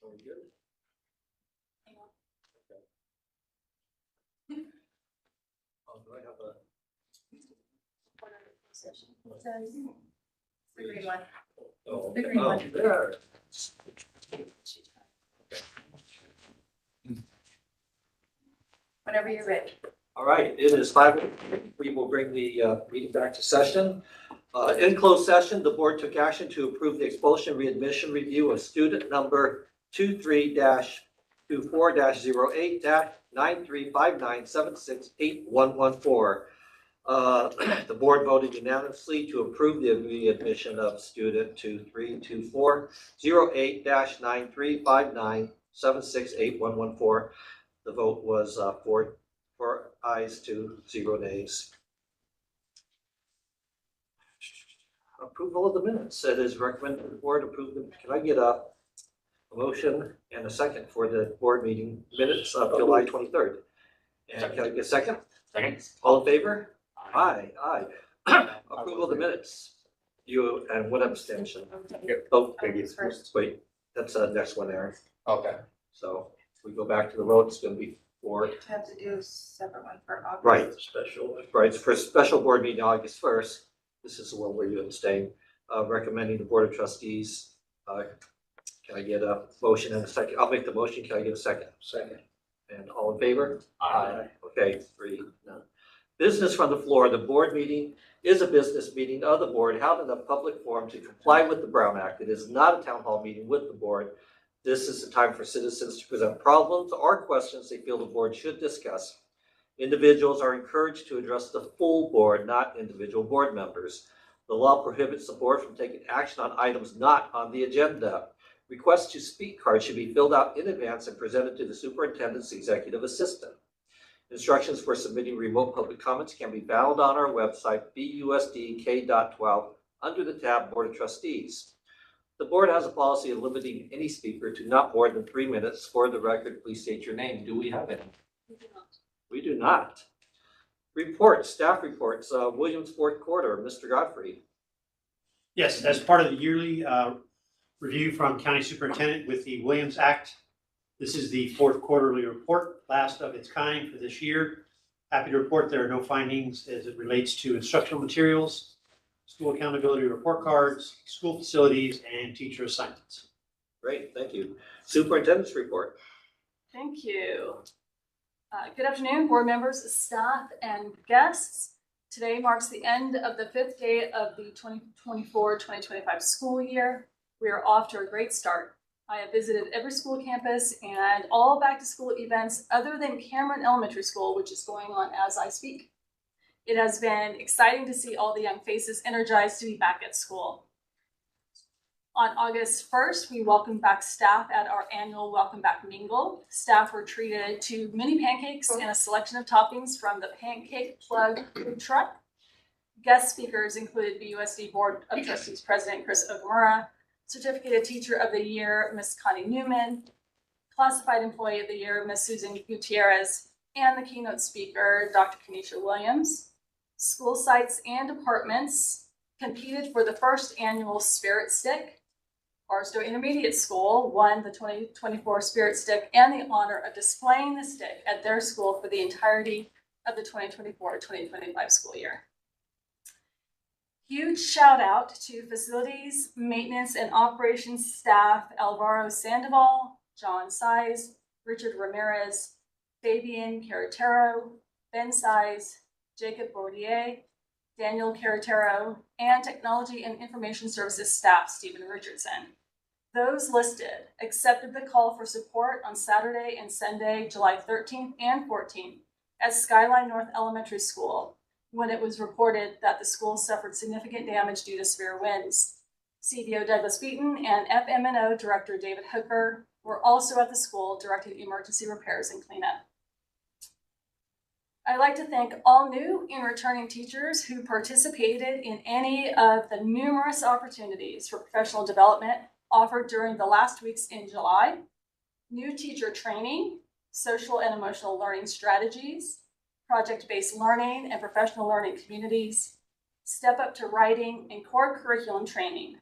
Are we good? Okay. Oh, do I have a? The green one. Oh, The green one. There. Whenever you're ready. All right, it is 5. We will bring the meeting back to session. In closed session, the board took action to approve the expulsion readmission review of student number 23-24-08-9359768114. The board voted unanimously to approve the readmission of student 23-24-08-9359768114. The vote was 4 ayes to 0 nays. Approval of the minutes. It is recommended the board approve them. Can I get a motion and a second for the board meeting minutes of July 23rd? And can I get a second? Second. All in favor? Aye. Approval of the minutes. You and what abstention? Oh, First. wait, that's the next one, Aaron. Okay. So we go back to the vote. It's going to be 4. You have to do a separate one for August. Right. Right. For special board meeting August 1st. This is the one where you abstain. Recommending the Board of Trustees. Can I get a motion and a second? I'll make the motion. Can I get a second? Second. And all in favor? Aye. Okay, 3, none. Business from the floor. The board meeting is a business meeting of the board held in a public forum to comply with the Brown Act. It is not a town hall meeting with the board. This is the time for citizens to present problems or questions they feel the board should discuss. Individuals are encouraged to address the full board, not individual board members. The law prohibits the board from taking action on items not on the agenda. Requests to speak cards should be filled out in advance and presented to the superintendent's executive assistant. Instructions for submitting remote public comments can be found on our website, busdk.12, under the tab Board of Trustees. The board has a policy of limiting any speaker to not more than 3 minutes. For the record, please state your name. Do we have any? We do not. Reports, staff reports, Williams fourth quarter, Mr. Godfrey. Yes, as part of the yearly review from County Superintendent with the Williams Act, this is the 4th quarterly report, last of its kind for this year. Happy to report there are no findings as it relates to instructional materials, school accountability report cards, school facilities, and teacher assignments. Great, thank you. Superintendent's report. Thank you. Good afternoon, board members, staff, and guests. Today marks the end of the 5th day of the 2024-2025 school year. We are off to a great start. I have visited every school campus and all back to school events other than Cameron Elementary School, which is going on as I speak. It has been exciting to see all the young faces energized to be back at school. On August 1st, we welcomed back staff at our annual Welcome Back Mingle. Staff were treated to mini pancakes and a selection of toppings from the Pancake Plug food truck. Guest speakers included BUSD Board of Trustees President Chris Ogamura, Certificated Teacher of the Year, Ms. Connie Newman, Classified Employee of the Year, Ms. Susan Gutierrez, and the keynote speaker, Dr. Kenesha Williams. School sites and departments competed for the first annual Spirit Stick. Barstow Intermediate School won the 2024 Spirit Stick and the honor of displaying the stick at their school for the entirety of the 2024-2025 school year. Huge shout out to facilities, maintenance, and operations staff Alvaro Sandoval, John Size, Richard Ramirez, Fabian Carretero, Ben Size, Jacob Bordier, Daniel Carretero, and Technology and Information Services staff Stephen Richardson. Those listed accepted the call for support on Saturday and Sunday, July 13th and 14th at Skyline North Elementary School when it was reported that the school suffered significant damage due to severe winds. CDO Douglas Beaton and FMNO Director David Hooker were also at the school directing emergency repairs and cleanup. I'd like to thank all new and returning teachers who participated in any of the numerous opportunities for professional development offered during the last weeks in July. New teacher training, social and emotional learning strategies, project-based learning and professional learning communities, step up to writing and core curriculum training,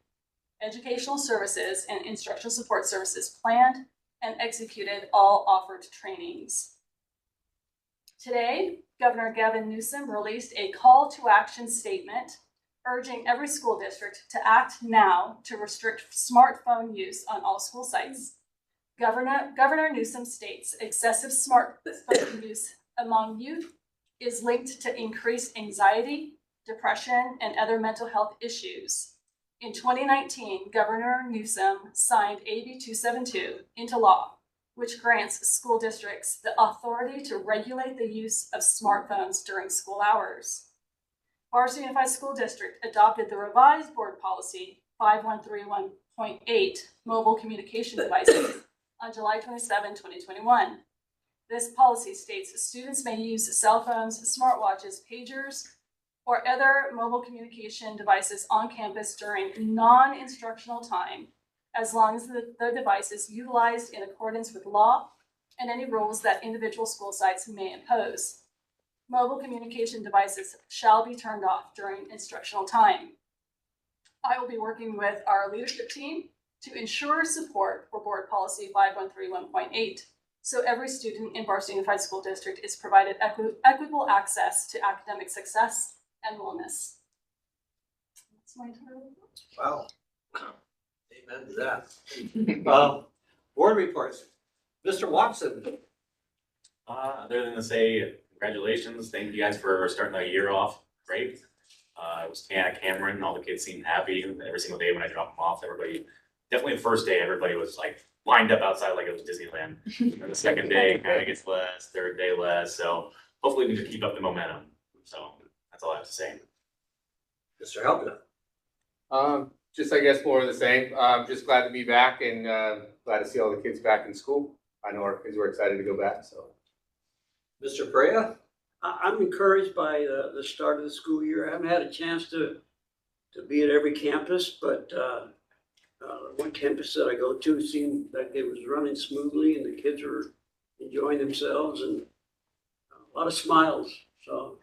educational services and instructional support services planned and executed all offered trainings. Today, Governor Gavin Newsom released a call to action statement urging every school district to act now to restrict smartphone use on all school sites. Governor Newsom states excessive smartphone use among youth is linked to increased anxiety, depression, and other mental health issues. In 2019, Governor Newsom signed AB 272 into law, which grants school districts the authority to regulate the use of smartphones during school hours. Barstow Unified School District adopted the revised board policy 5131.8, mobile communication devices, on July 27, 2021. This policy states students may use cell phones, smartwatches, pagers, or other mobile communication devices on campus during non-instructional time, as long as the device is utilized in accordance with law and any rules that individual school sites may impose. Mobile communication devices shall be turned off during instructional time. I will be working with our leadership team to ensure support for Board Policy 5131.8, so every student in Barstow Unified School District is provided equitable access to academic success and wellness. That's my turn. Wow. Amen to that. Board reports. Mr. Watson. Other than to say congratulations, thank you guys for starting the year off great. It was Cameron, all the kids seemed happy every single day when I dropped them off. Everybody, definitely the first day, everybody was like lined up outside like it was Disneyland. And the second day kind of gets less, third day less. So hopefully we can keep up the momentum. So that's all I have to say. Mr. Helpner. Just I guess more of the same. Just glad to be back and glad to see all the kids back in school. I know our kids were excited to go back. So, Mr. Perea. I'm encouraged by the start of the school year. I haven't had a chance to be at every campus, but one campus that I go to seemed like it was running smoothly and the kids were enjoying themselves and a lot of smiles. So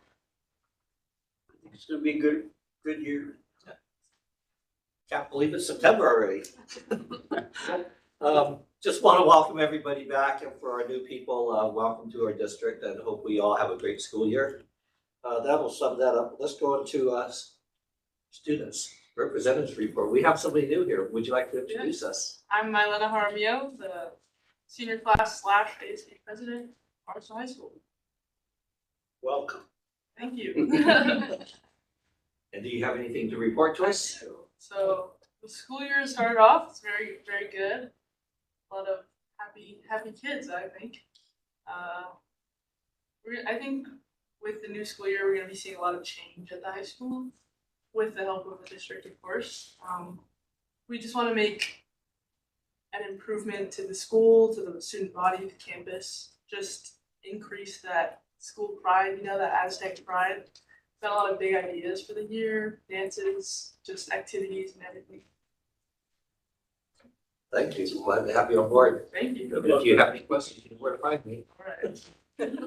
I think it's going to be a good year. Can't believe it's September already. Just want to welcome everybody back, and for our new people, welcome to our district, and hope we all have a great school year. That will sum that up. Let's go into students representatives report. We have somebody new here. Would you like to introduce us? I'm Mylena Jaramillo, the senior class / ASA president, Barstow High School. Welcome. Thank you. And do you have anything to report to us? So the school year started off, it's very, very good. A lot of happy kids, I think. I think with the new school year, we're going to be seeing a lot of change at the high school with the help of the district, of course. We just want to make an improvement to the school, to the student body, the campus, just increase that school pride, that Aztec pride. Got a lot of big ideas for the year, dances, just activities and everything. Thank you. Glad to have you on board. Thank you. If you have any questions, you know where to find me. All right.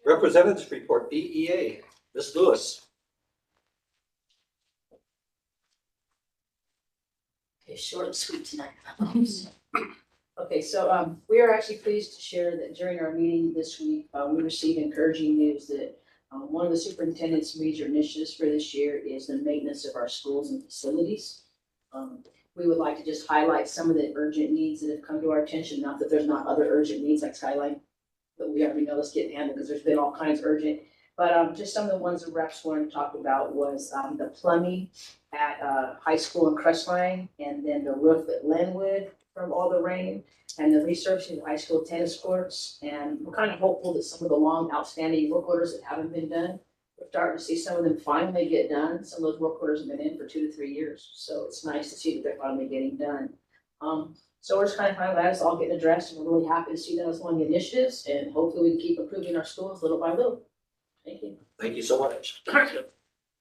Representatives report, BEA, Ms. Lewis. Okay, short and sweet tonight. Okay, so we are actually pleased to share that during our meeting this week, we received encouraging news that one of the superintendent's major initiatives for this year is the maintenance of our schools and facilities. We would like to just highlight some of the urgent needs that have come to our attention. Not that there's not other urgent needs like Skyline, but we already know that's getting handled because there's been all kinds of urgent. But just some of the ones the reps wanted to talk about was the plumbing at high school in Crestline, and then the roof at Lenwood from all the rain, and the resurfacing of the high school tennis courts. And we're kind of hopeful that some of the long outstanding work orders that haven't been done, we're starting to see some of them finally get done. Some of those work orders have been in for 2 to 3 years. So it's nice to see that they're finally getting done. So we're just kind of glad it's all getting addressed, and we're really happy to see that as one of the initiatives, and hopefully we can keep improving our schools little by little. Thank you. Thank you so much.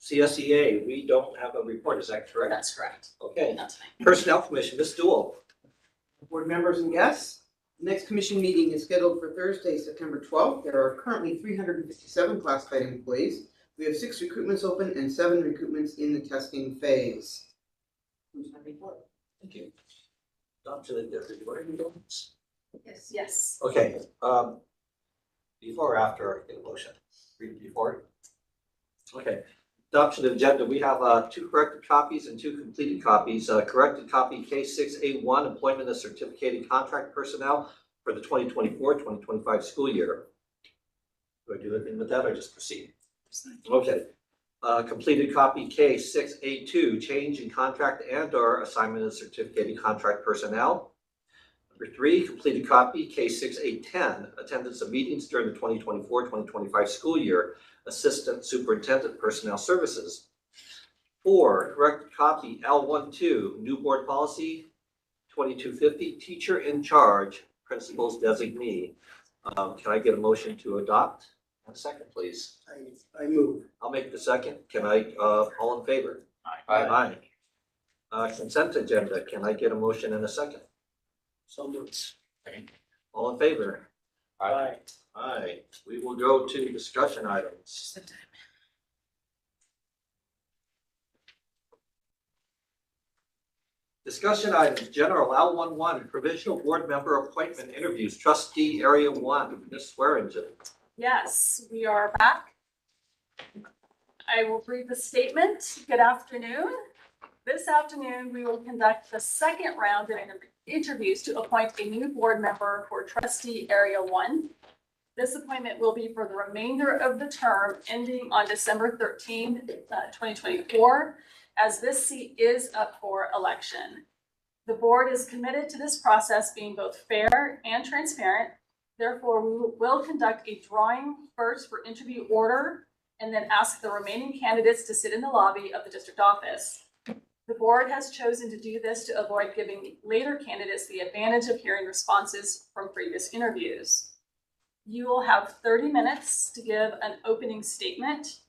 CSEA, we don't have a report, is that correct? That's correct. Okay. Not tonight. Personnel Commission, Ms. Dool. Board members and guests, the next commission meeting is scheduled for Thursday, September 12th. There are currently 357 classified employees. We have 6 recruitments open and 7 recruitments in the testing phase. Who's my report? Thank you. Adoption of the ordinance. Yes. Yes. Okay, before or after I get a motion? Before? Okay, adoption of agenda, we have two corrected copies and two completed copies. Corrected copy K6A1, employment of certificated contract personnel for the 2024-2025 school year. Do I do anything with that or just proceed? Okay. Completed copy K6A2, change in contract and/or assignment of certificated contract personnel. Number 3, completed copy K6A10, attendance of meetings during the 2024-2025 school year, assistant superintendent personnel services. 4, corrected copy L12, new board policy 2250, teacher in charge, principals designee. Can I get a motion to adopt? A second, please. I move. I'll make the second. Can I, all in favor? Aye. Aye. Consent agenda. Can I get a motion in a second? So moved. All in favor? Aye. Aye. We will go to discussion items. Discussion items, general L11, provisional board member appointment interviews, trustee area 1, Ms. Swearingen. Yes, we are back. I will read the statement. Good afternoon. This afternoon, we will conduct the second round of interviews to appoint a new board member for trustee area 1. This appointment will be for the remainder of the term ending on December 13, 2024, as this seat is up for election. The board is committed to this process being both fair and transparent. Therefore, we will conduct a drawing first for interview order and then ask the remaining candidates to sit in the lobby of the district office. The board has chosen to do this to avoid giving later candidates the advantage of hearing responses from previous interviews. You will have 30 minutes to give an opening statement,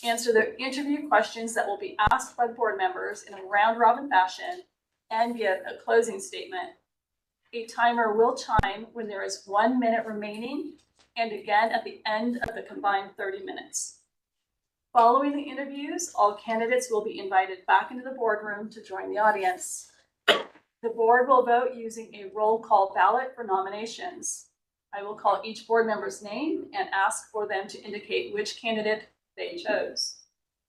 answer the interview questions that will be asked by the board members in a round-robin fashion, and give a closing statement. A timer will chime when there is 1 minute remaining, and again at the end of the combined 30 minutes. Following the interviews, all candidates will be invited back into the boardroom to join the audience. The board will vote using a roll call ballot for nominations. I will call each board member's name and ask for them to indicate which candidate they chose.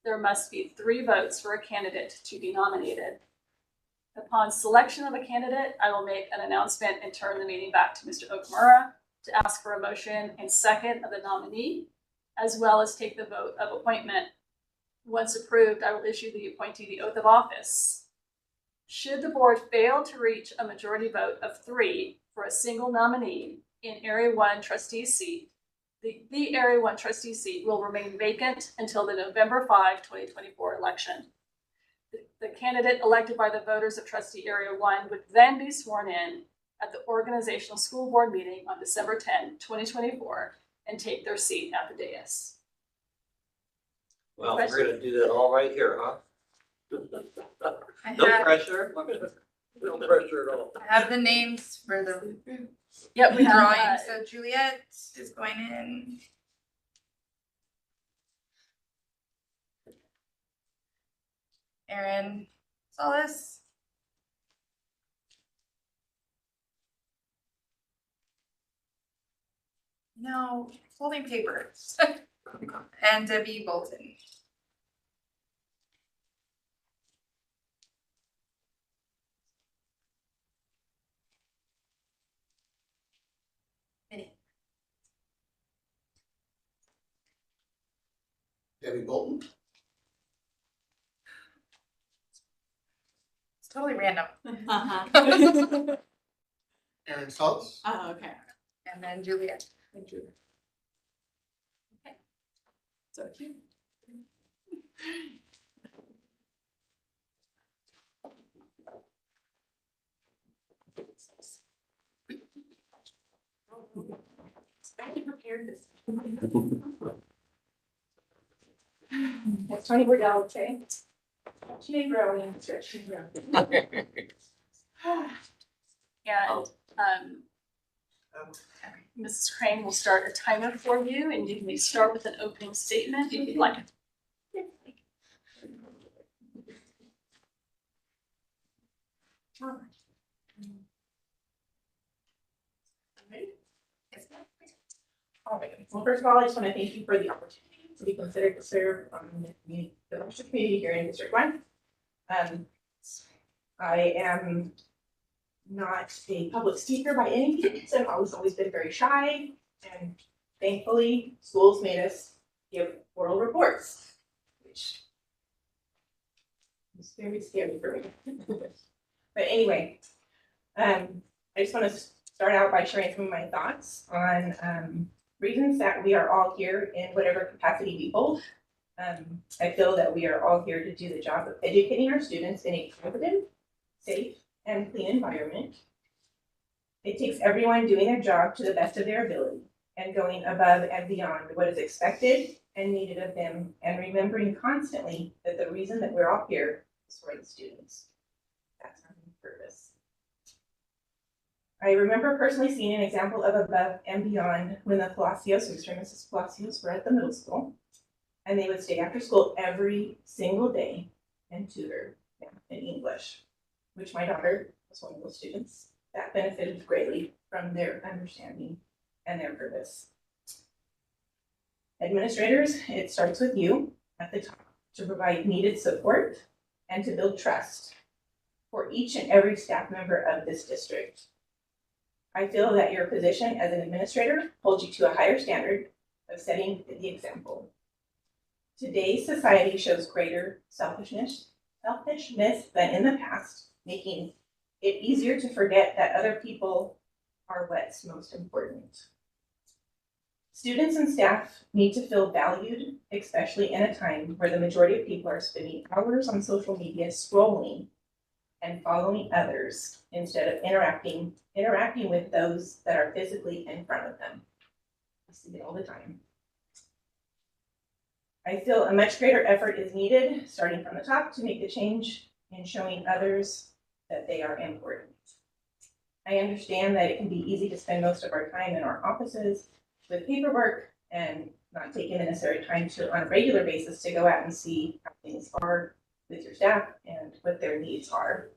There must be 3 votes for a candidate to be nominated. Upon selection of a candidate, I will make an announcement and turn the meeting back to Mr. Okamura to ask for a motion and second of the nominee, as well as take the vote of appointment. Once approved, I will issue the appointee the oath of office. Should the board fail to reach a majority vote of 3 for a single nominee in Area 1 trustee seat, the Area 1 trustee seat will remain vacant until the November 5, 2024 election. The candidate elected by the voters of trustee area 1 would then be sworn in at the organizational school board meeting on December 10, 2024, and take their seat at the dais. Well, we're gonna do that all right here, huh? I No have, pressure. No pressure at all. I have the names for the Yep, we drawing. have, So Juliet is going in. Aaron Solis. No, folding papers. And Debbie Bolton. Debbie Bolton? It's totally random. Aaron Saltz? oh, okay. And then Juliet. Thank you. So cute. I prepared this. That's Tony Bordeaux, okay? She ain't growing, she's growing. And, Mrs. Crane will start a timer for you, and you may start with an opening statement if you'd like. All right. Well, first of all, I just want to thank you for the opportunity to be considered to serve on the community here in District 1. I am not a public speaker by any means. I've always been very shy, and thankfully, schools made us give oral reports, which is very scary for me. But anyway, I just want to start out by sharing some of my thoughts on reasons that we are all here in whatever capacity we hold. I feel that we are all here to do the job of educating our students in a competent, safe, and clean environment. It takes everyone doing their job to the best of their ability and going above and beyond what is expected and needed of them, and remembering constantly that the reason that we're all here is for the students. That's our purpose. I remember personally seeing an example of above and beyond when the Palacios, Mr. and Mrs. Palacios, were at the middle school, and they would stay after school every single day and tutor them in English, which my daughter was one of those students that benefited greatly from their understanding and their purpose. Administrators, it starts with you at the top to provide needed support and to build trust for each and every staff member of this district. I feel that your position as an administrator holds you to a higher standard of setting the example. Today's society shows greater selfishness than in the past, making it easier to forget that other people are what's most important. Students and staff need to feel valued, especially in a time where the majority of people are spending hours on social media scrolling and following others instead of interacting with those that are physically in front of them. I see it all the time. I feel a much greater effort is needed, starting from the top, to make the change in showing others that they are important. I understand that it can be easy to spend most of our time in our offices with paperwork and not taking the necessary time to, on a regular basis, to go out and see how things are with your staff and what their needs are.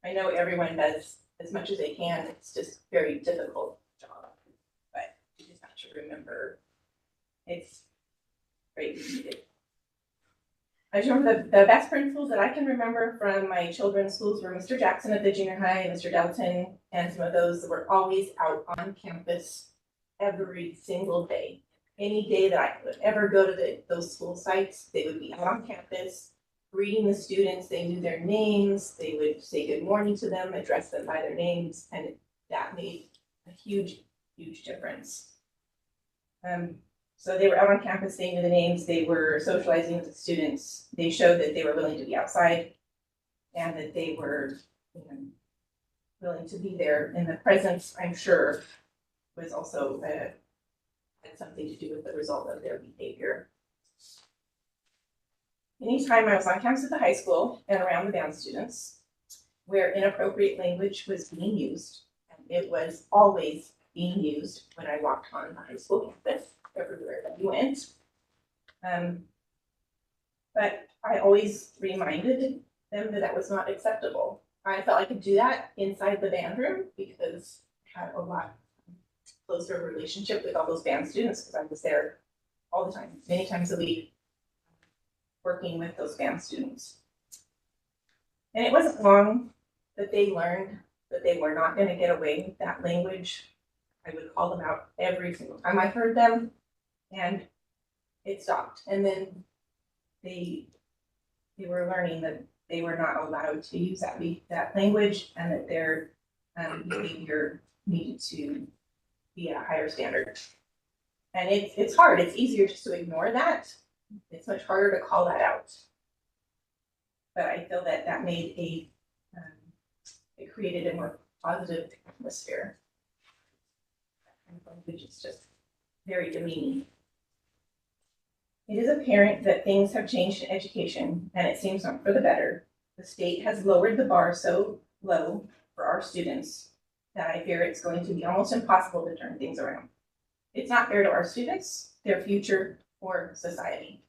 I know everyone does as much as they can. It's just a very difficult job, but you just have to remember it's greatly needed. I just remember the best principals that I can remember from my children's schools were Mr. Jackson at the junior high, Mr. Delton, and some of those that were always out on campus every single day. Any day that I would ever go to those school sites, they would be out on campus, greeting the students. They knew their names. They would say good morning to them, address them by their names, and that made a huge, huge difference. So they were out on campus, they knew the names, they were socializing with the students. They showed that they were willing to be outside and that they were willing to be there. And the presence, I'm sure, was also had something to do with the result of their behavior. Anytime I was on campus at the high school and around the band students where inappropriate language was being used, and it was always being used when I walked on the high school campus, everywhere that we went. But I always reminded them that that was not acceptable. I felt I could do that inside the band room because I had a lot closer relationship with all those band students because I was there all the time, many times a week, working with those band students. And it wasn't long that they learned that they were not going to get away with that language. I would call them out every single time I heard them, and it stopped. And then they were learning that they were not allowed to use that language, and that their behavior needed to be at a higher standard. And it's hard. It's easier just to ignore that. It's much harder to call that out. But I feel that that made it created a more positive atmosphere. Which is just very demeaning. It is apparent that things have changed in education, and it seems not for the better. The state has lowered the bar so low for our students that I fear it's going to be almost impossible to turn things around. It's not fair to our students, their future, or society.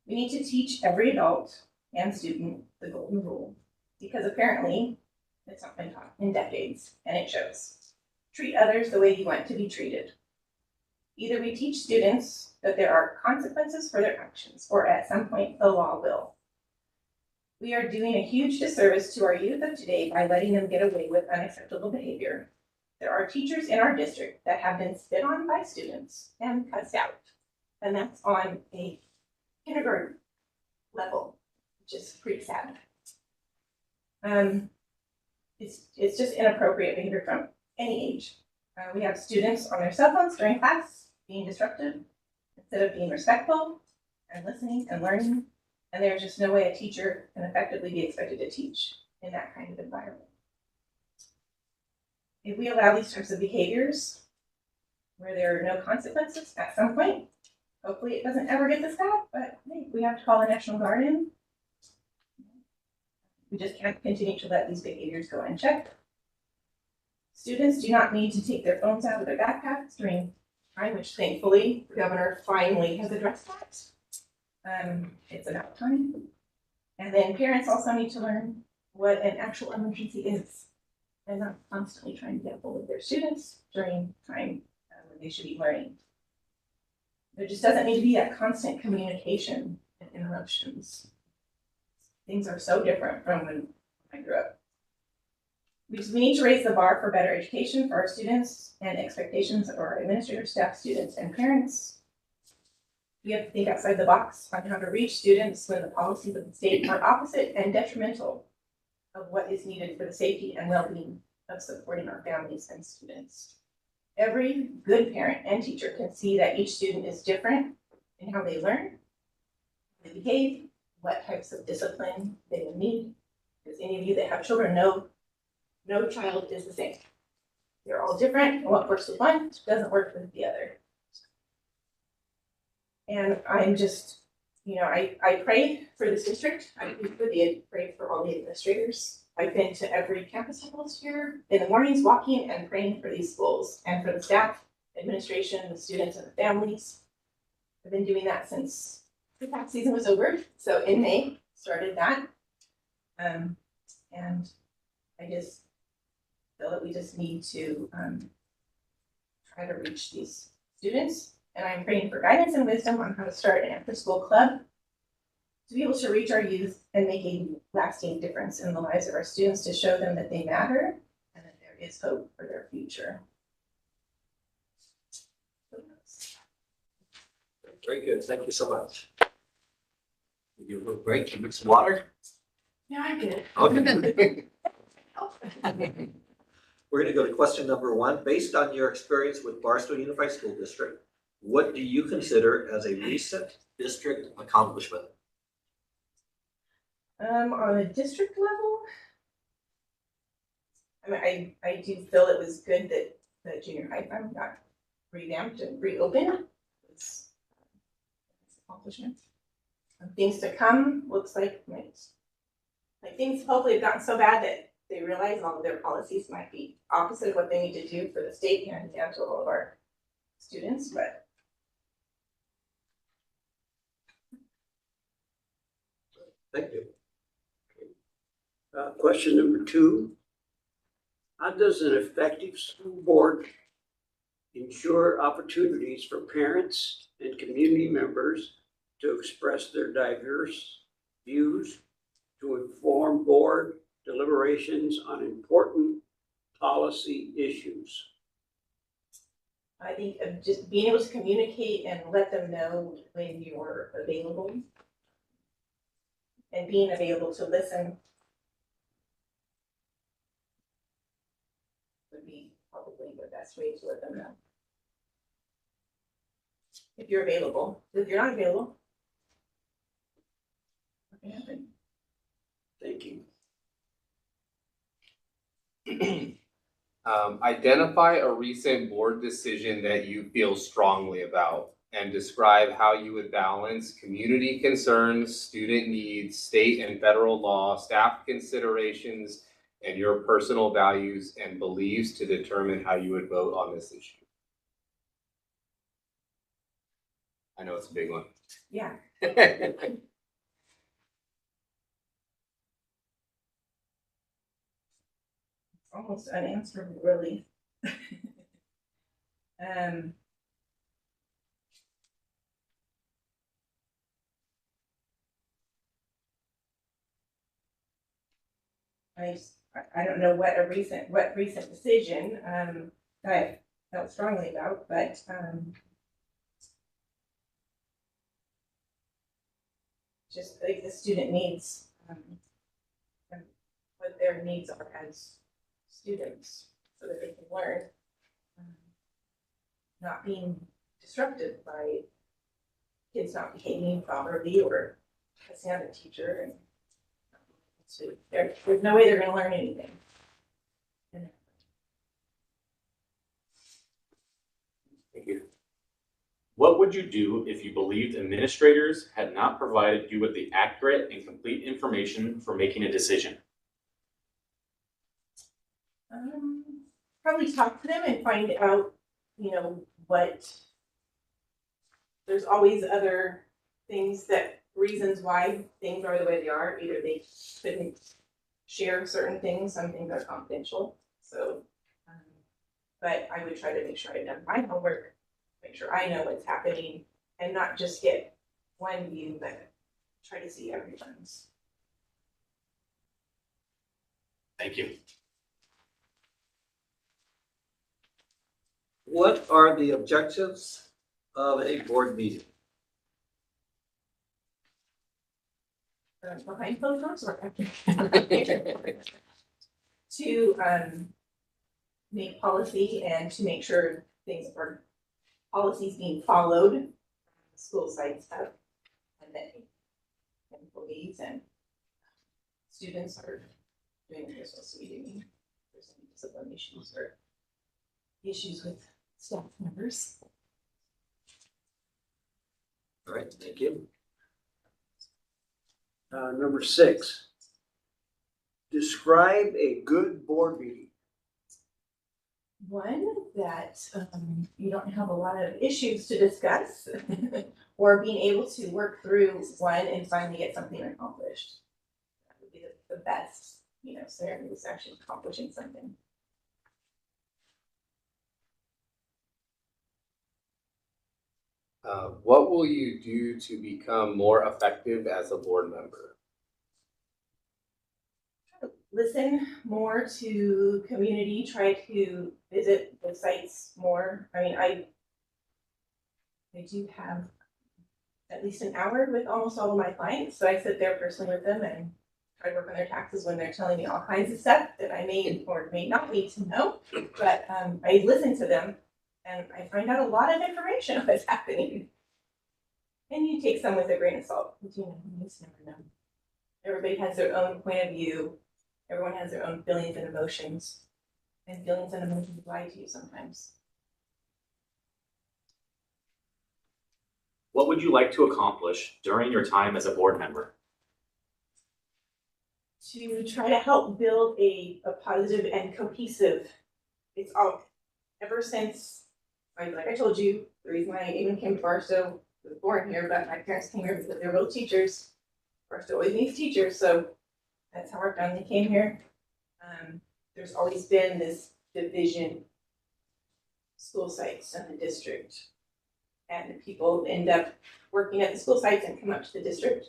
We need to teach every adult and student the golden rule, because apparently it's not been taught in decades, and it shows. Treat others the way you want to be treated. Either we teach students that there are consequences for their actions, or at some point the law will. We are doing a huge disservice to our youth of today by letting them get away with unacceptable behavior. There are teachers in our district that have been spit on by students and cussed out, and that's on a kindergarten level, which is pretty sad. It's just inappropriate behavior from any age. We have students on their cell phones during class being disruptive instead of being respectful and listening and learning. And there's just no way a teacher can effectively be expected to teach in that kind of environment. If we allow these types of behaviors where there are no consequences at some point, hopefully it doesn't ever get this bad, but hey, we have to call the National Guard in. We just can't continue to let these behaviors go unchecked. Students do not need to take their phones out of their backpacks during time, which thankfully the governor finally has addressed that. It's about time. And then parents also need to learn what an actual emergency is and not constantly trying to get hold of their students during time when they should be learning. There just doesn't need to be that constant communication and interruptions. Things are so different from when I grew up. We need to raise the bar for better education for our students and expectations of our administrators, staff, students, and parents. We have to think outside the box on how to reach students when the policies of the state are opposite and detrimental of what is needed for the safety and well-being of supporting our families and students. Every good parent and teacher can see that each student is different in how they learn, how they behave, what types of discipline they will need. Because any of you that have children know no child is the same. They're all different, and what works with one doesn't work with the other. And I'm just, I pray for this district. I pray for all the administrators. I've been to every campus almost here in the mornings, walking and praying for these schools and for the staff, administration, the students, and the families. I've been doing that since the tax season was over. So in May, started that. And I just feel that we just need to try to reach these students. And I'm praying for guidance and wisdom on how to start an after-school club to be able to reach our youth and make a lasting difference in the lives of our students, to show them that they matter and that there is hope for their future. Very good, thank you so much. Give you a little break, you need some water? Yeah, I get it. Okay. We're gonna go to question number 1. Based on your experience with Barstow Unified School District, what do you consider as a recent district accomplishment? On a district level, I mean, I do feel it was good that the junior high farm got revamped and reopened. It's an accomplishment. Things to come looks like things hopefully have gotten so bad that they realize all of their policies might be opposite of what they need to do for the state and down to all of our students, but Thank you. Question number 2. How does an effective school board ensure opportunities for parents and community members to express their diverse views, to inform board deliberations on important policy issues? I think of just being able to communicate and let them know when you're available and being available to listen would be probably the best way to let them know. If you're available. If you're not available, nothing happens. Thank you. Identify a recent board decision that you feel strongly about and describe how you would balance community concerns, student needs, state and federal law, staff considerations, and your personal values and beliefs to determine how you would vote on this issue. I know it's a big one. Yeah. Almost unanswerable, really. I don't know what recent decision, that I felt strongly about, but, just like the student needs, and what their needs are as students, so that they can learn, not being disrupted by kids not behaving properly or cussing out a teacher, and so there's no way they're gonna learn anything. Thank you. What would you do if you believed administrators had not provided you with the accurate and complete information for making a decision? Probably talk to them and find out, what. There's always other reasons why things are the way they are. Either they couldn't share certain things, some things are confidential. So, but I would try to make sure I've done my homework, make sure I know what's happening, and not just get one view, but try to see everyone's. Thank you. What are the objectives of a board meeting? Behind closed doors or after? To make policy and to make sure things are policies being followed. School sites have, and that employees and students are doing what they're supposed to be doing. If there's any discipline issues or issues with staff members. All right, thank you. Number 6, describe a good board meeting. One that you don't have a lot of issues to discuss or being able to work through one and finally get something accomplished. That would be the best, scenario is actually accomplishing something. What will you do to become more effective as a board member? Listen more to community, try to visit the sites more. I mean, I do have at least an hour with almost all of my clients, so I sit there personally with them and try to work on their taxes when they're telling me all kinds of stuff that I may or may not need to know. But I listen to them and I find out a lot of information on what's happening. And you take some with a grain of salt, because you just never know. Everybody has their own point of view. Everyone has their own feelings and emotions. And feelings and emotions lie to you sometimes. What would you like to accomplish during your time as a board member? To try to help build a positive and cohesive, it's all, ever since, like I told you, the reason I even came to Barstow, I was born here, but my parents came here because they're both teachers. Barstow always needs teachers, so that's how our family came here. There's always been this division, school sites in the district. And people end up working at the school sites and come up to the district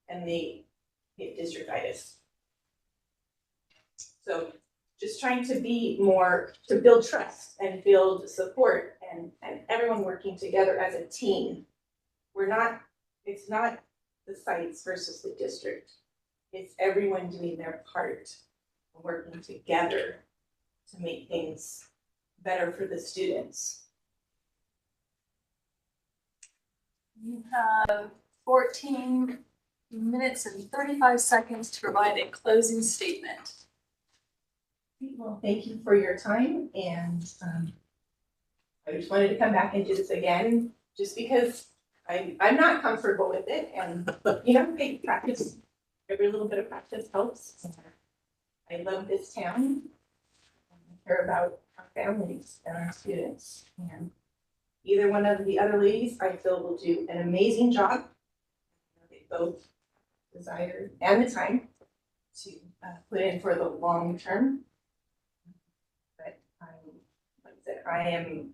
and they get districtitis. So just trying to be more, to build trust and build support and everyone working together as a team. It's not the sites versus the district. It's everyone doing their part, working together to make things better for the students. You have 14 minutes and 35 seconds to provide a closing statement. Well, thank you for your time, and I just wanted to come back and do this again, just because I'm not comfortable with it, and maybe practice, every little bit of practice helps. I love this town. I care about our families and our students, and either one of the other ladies, I feel, will do an amazing job. They both desire and the time to put in for the long term. But like I said, I am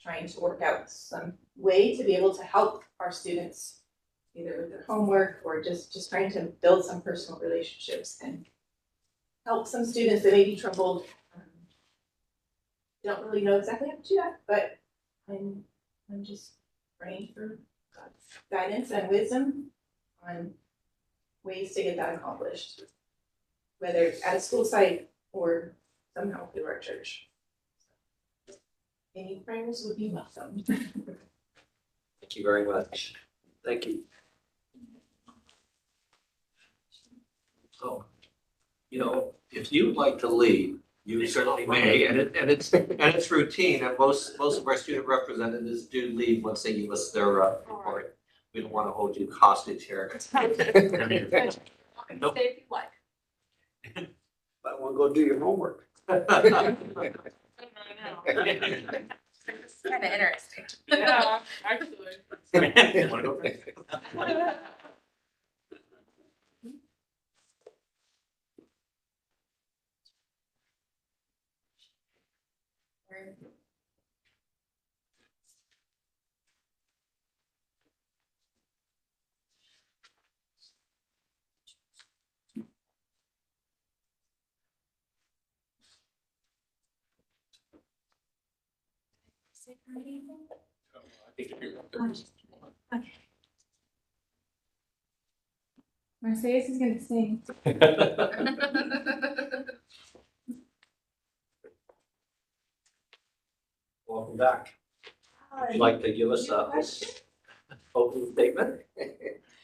trying to work out some way to be able to help our students, either with their homework or just trying to build some personal relationships and help some students that may be troubled. Don't really know exactly how to do that, but I'm just praying for God's guidance and wisdom on ways to get that accomplished, whether it's at a school site or somehow through our church. Any prayers would be welcome. Thank you very much. Thank you. So, you know, if you would like to leave, you certainly may, and it's routine, and most of our student representatives do leave once they give us their report. We don't want to hold you hostage here. Stay if you like. But we'll go do your homework. It's kind of interesting. Yeah, actually. Wanna go? Mercedes is gonna sing. Welcome back. Would you like to give us a opening statement?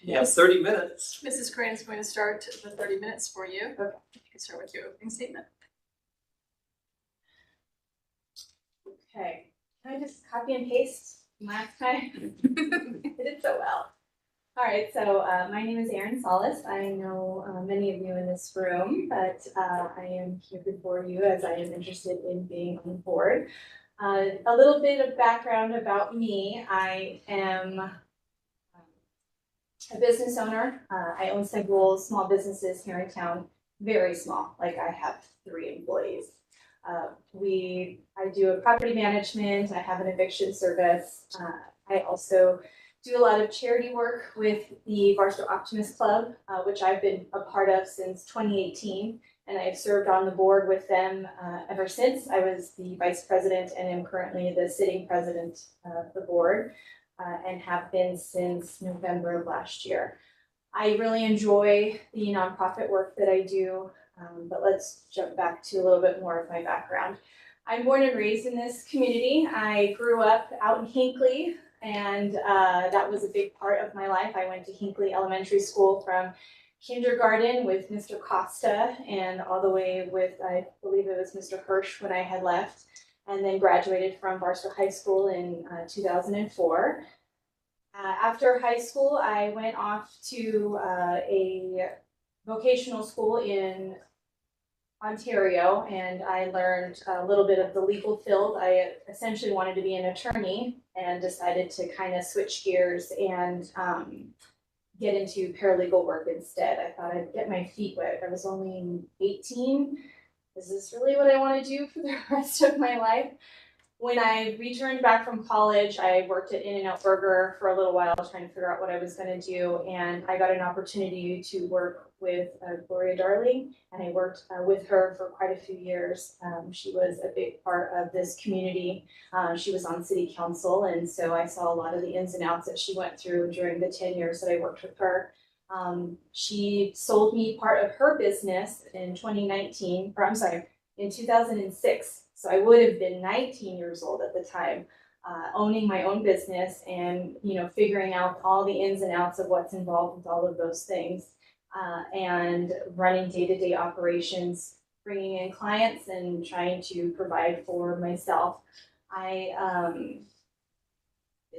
You have 30 minutes. Mrs. Crane is going to start the 30 minutes for you. Okay. You can start with your opening statement. Okay, can I just copy and paste from last time? I did so well. All right, so my name is Erin Solis. I know many of you in this room, but I am here before you as I am interested in being on the board. A little bit of background about me. I am a business owner. I own several small businesses here in town, very small, like I have 3 employees. I do a property management, I have an eviction service. I also do a lot of charity work with the Barstow Optimist Club, which I've been a part of since 2018. And I've served on the board with them ever since. I was the vice president and am currently the sitting president of the board and have been since November of last year. I really enjoy the nonprofit work that I do, but let's jump back to a little bit more of my background. I'm born and raised in this community. I grew up out in Hinckley, and that was a big part of my life. I went to Hinckley Elementary School from kindergarten with Mr. Costa and all the way with, I believe it was Mr. Hirsch when I had left, and then graduated from Barstow High School in 2004. After high school, I went off to a vocational school in Ontario, and I learned a little bit of the legal field. I essentially wanted to be an attorney and decided to kind of switch gears and get into paralegal work instead. I thought I'd get my feet wet. I was only 18. Is this really what I want to do for the rest of my life? When I returned back from college, I worked at In-N-Out Burger for a little while, trying to figure out what I was going to do. And I got an opportunity to work with Gloria Darling, and I worked with her for quite a few years. She was a big part of this community. She was on city council, and so I saw a lot of the ins and outs that she went through during the 10 years that I worked with her. She sold me part of her business in 2019, or I'm sorry, in 2006. So I would have been 19 years old at the time, owning my own business and, you know, figuring out all the ins and outs of what's involved with all of those things, and running day-to-day operations, bringing in clients and trying to provide for myself. I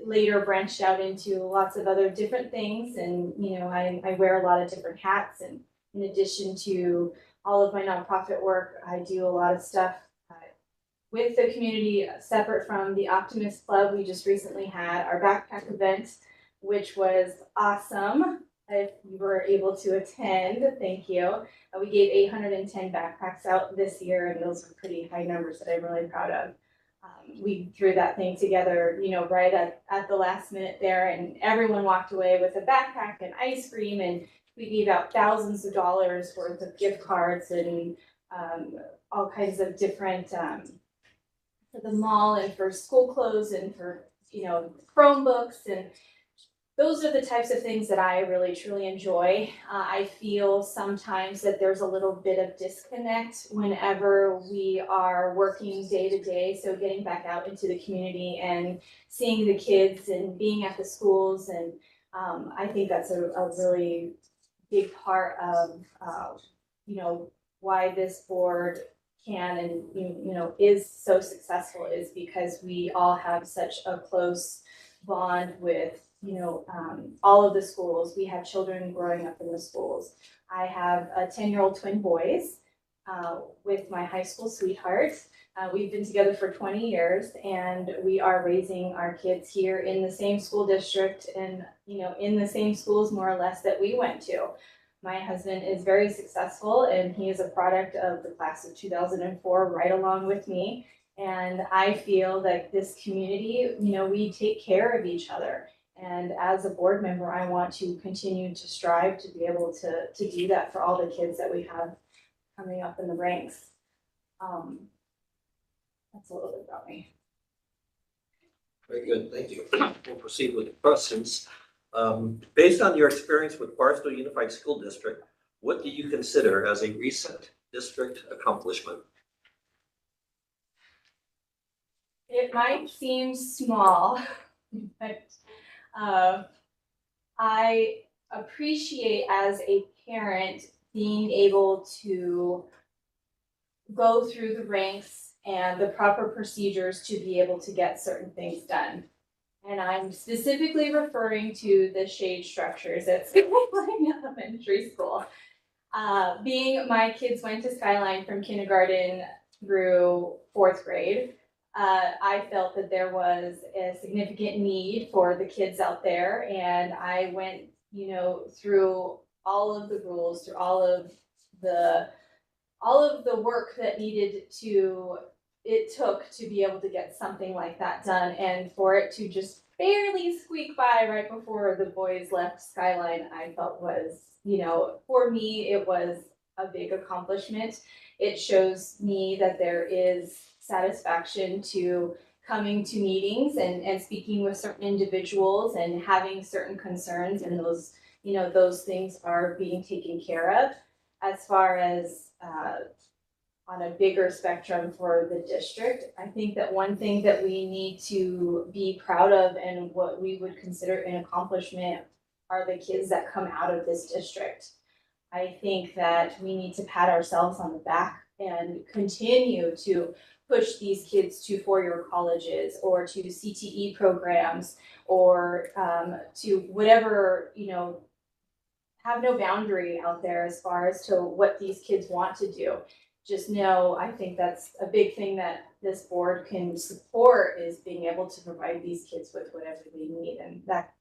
later branched out into lots of other different things, and, you know, I wear a lot of different hats. And in addition to all of my nonprofit work, I do a lot of stuff with the community separate from the Optimist Club. We just recently had our backpack event, which was awesome. If you were able to attend, thank you. We gave 810 backpacks out this year, and those were pretty high numbers that I'm really proud of. We threw that thing together, you know, right at the last minute there, and everyone walked away with a backpack and ice cream, and we gave out thousands of dollars worth of gift cards and all kinds of different, for the mall and for school clothes and for, Chromebooks, and those are the types of things that I really truly enjoy. I feel sometimes that there's a little bit of disconnect whenever we are working day to day. So getting back out into the community and seeing the kids and being at the schools, and I think that's a really big part of why this board can and is so successful, is because we all have such a close bond with all of the schools. We have children growing up in the schools. I have 10-year-old twin boys with my high school sweetheart. We've been together for 20 years, and we are raising our kids here in the same school district and in the same schools more or less that we went to. My husband is very successful, and he is a product of the class of 2004 right along with me. And I feel that this community, we take care of each other. And as a board member, I want to continue to strive to be able to do that for all the kids that we have coming up in the ranks. That's a little bit about me. Very good, thank you. We'll proceed with the questions. Based on your experience with Barstow Unified School District, what do you consider as a recent district accomplishment? It might seem small, but I appreciate as a parent being able to go through the ranks and the proper procedures to be able to get certain things done. And I'm specifically referring to the shade structures at Skyline Elementary School. Being my kids went to Skyline from kindergarten through 4th grade, I felt that there was a significant need for the kids out there, and I went, through all of the rules, through all of the work that it took to be able to get something like that done, and for it to just barely squeak by right before the boys left Skyline, I felt was, for me, it was a big accomplishment. It shows me that there is satisfaction to coming to meetings and speaking with certain individuals and having certain concerns, and those things are being taken care of. As far as on a bigger spectrum for the district, I think that one thing that we need to be proud of and what we would consider an accomplishment are the kids that come out of this district. I think that we need to pat ourselves on the back and continue to push these kids to four-year colleges or to CTE programs or to whatever, have no boundary out there as far as to what these kids want to do. Just know, I think that's a big thing that this board can support, is being able to provide these kids with whatever they need. And that,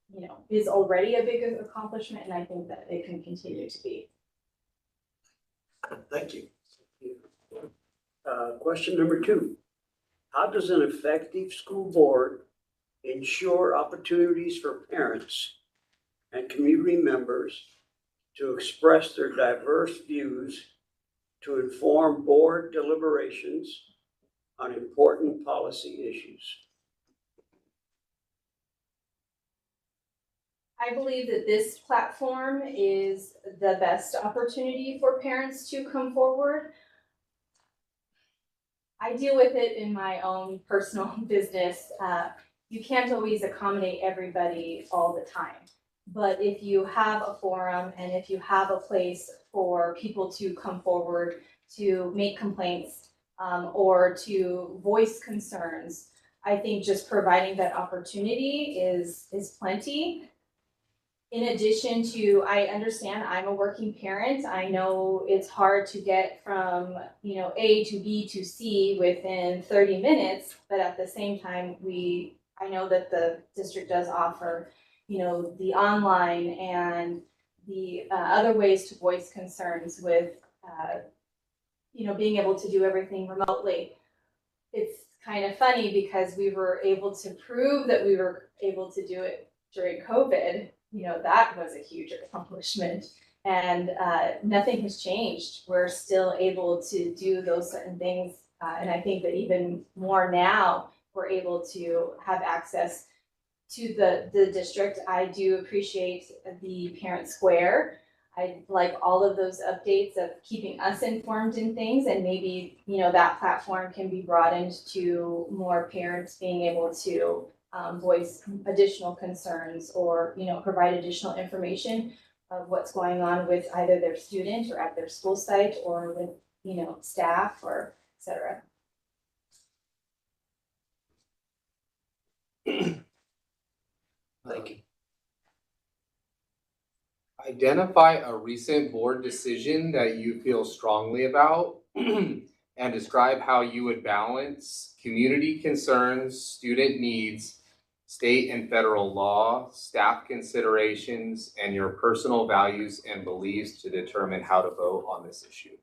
is already a big accomplishment, and I think that it can continue to be. Thank you. Question number 2. How does an effective school board ensure opportunities for parents and community members to express their diverse views to inform board deliberations on important policy issues? I believe that this platform is the best opportunity for parents to come forward. I deal with it in my own personal business. You can't always accommodate everybody all the time. But if you have a forum and if you have a place for people to come forward to make complaints or to voice concerns, I think just providing that opportunity is plenty. In addition to, I understand I'm a working parent. I know it's hard to get from, A to B to C within 30 minutes, but at the same time, I know that the district does offer, the online and the other ways to voice concerns with, being able to do everything remotely. It's kind of funny because we were able to prove that we were able to do it during COVID. That was a huge accomplishment. And nothing has changed. We're still able to do those certain things. And I think that even more now, we're able to have access to the district. I do appreciate the Parent Square. I like all of those updates of keeping us informed in things, and maybe, you know, that platform can be broadened to more parents being able to voice additional concerns or, you know, provide additional information of what's going on with either their student or at their school site or with, you know, staff or et cetera. Thank you. Identify a recent board decision that you feel strongly about and describe how you would balance community concerns, student needs, state and federal law, staff considerations, and your personal values and beliefs to determine how to vote on this issue.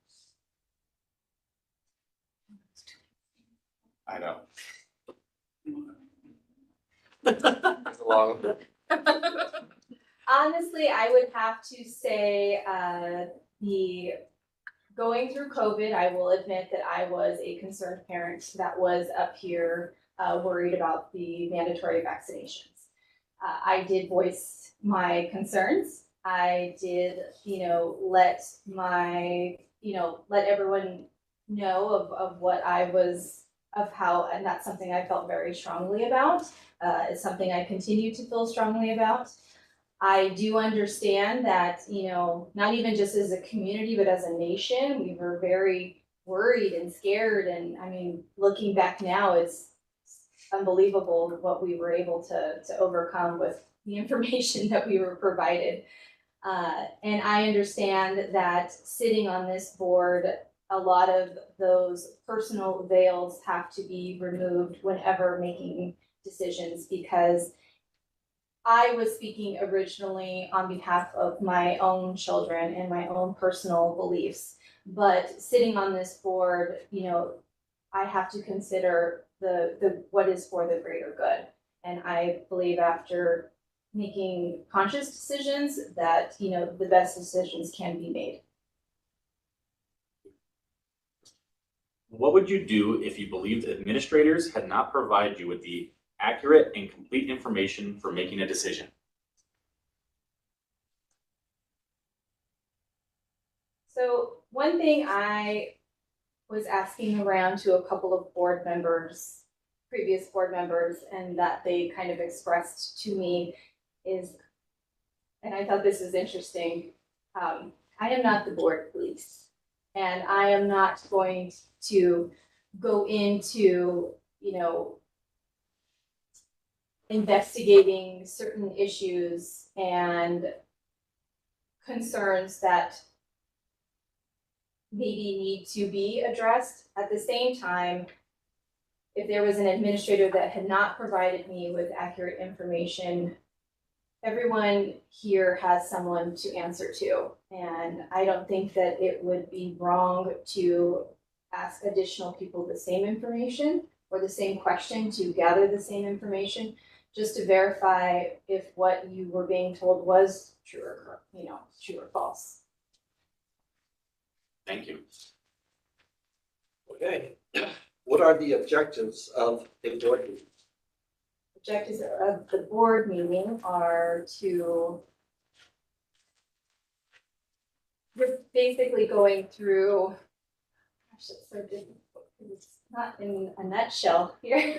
I know. It's a long. Honestly, I would have to say the going through COVID, I will admit that I was a concerned parent that was up here worried about the mandatory vaccinations. I did voice my concerns. I did, you know, let everyone know of what I was, of how, and that's something I felt very strongly about. It's something I continue to feel strongly about. I do understand that, you know, not even just as a community, but as a nation, we were very worried and scared. And I mean, looking back now, it's unbelievable what we were able to overcome with the information that we were provided. And I understand that sitting on this board, a lot of those personal veils have to be removed whenever making decisions, because I was speaking originally on behalf of my own children and my own personal beliefs. But sitting on this board, you know, I have to consider the what is for the greater good. And I believe after making conscious decisions that, you know, the best decisions can be made. What would you do if you believed administrators had not provided you with the accurate and complete information for making a decision? So one thing I was asking around to a couple of board members, previous board members, and that they kind of expressed to me is, and I thought this was interesting, I am not the board police, and I am not going to go into, you know, investigating certain issues and concerns that maybe need to be addressed. At the same time, if there was an administrator that had not provided me with accurate information, everyone here has someone to answer to. And I don't think that it would be wrong to ask additional people the same information or the same question to gather the same information, just to verify if what you were being told was true or, you know, true or false. Thank you. Okay, what are the objectives of a board meeting? Objectives of the board meeting are to, we're basically going through, gosh, it's so difficult, it's not in a nutshell here.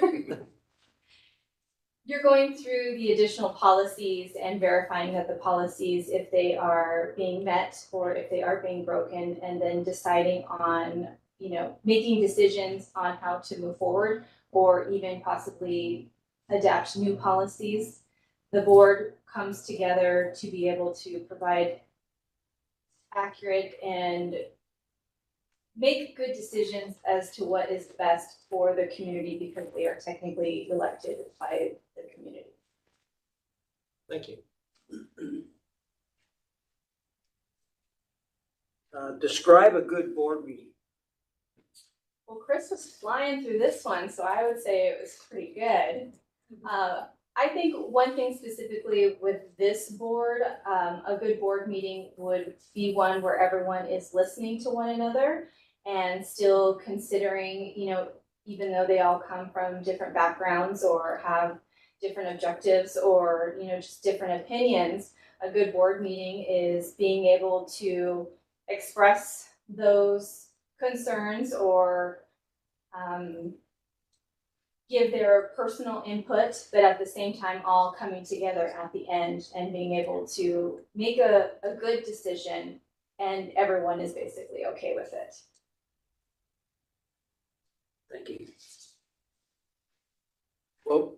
You're going through the additional policies and verifying that the policies, if they are being met or if they are being broken, and then deciding on, you know, making decisions on how to move forward or even possibly adapt new policies. The board comes together to be able to provide accurate and make good decisions as to what is best for the community, because they are technically elected by the community. Thank you. Describe a good board meeting. Well, Chris was flying through this one, so I would say it was pretty good. I think one thing specifically with this board, a good board meeting would be one where everyone is listening to one another and still considering, even though they all come from different backgrounds or have different objectives or, just different opinions, a good board meeting is being able to express those concerns or give their personal input, but at the same time, all coming together at the end and being able to make a good decision, and everyone is basically okay with it. Thank you. Well,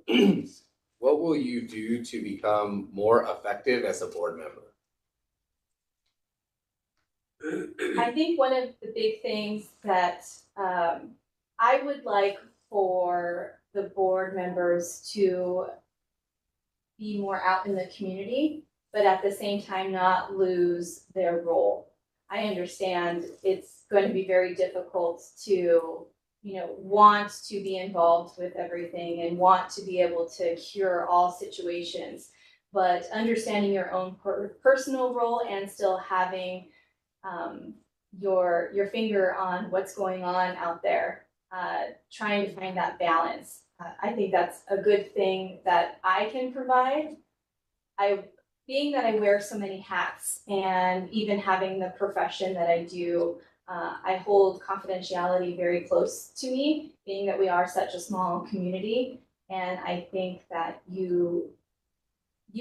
what will you do to become more effective as a board member? I think one of the big things that I would like for the board members to be more out in the community, but at the same time not lose their role. I understand it's going to be very difficult to, want to be involved with everything and want to be able to cure all situations, but understanding your own personal role and still having your finger on what's going on out there, trying to find that balance. I think that's a good thing that I can provide. Being that I wear so many hats and even having the profession that I do, I hold confidentiality very close to me, being that we are such a small community. And I think that you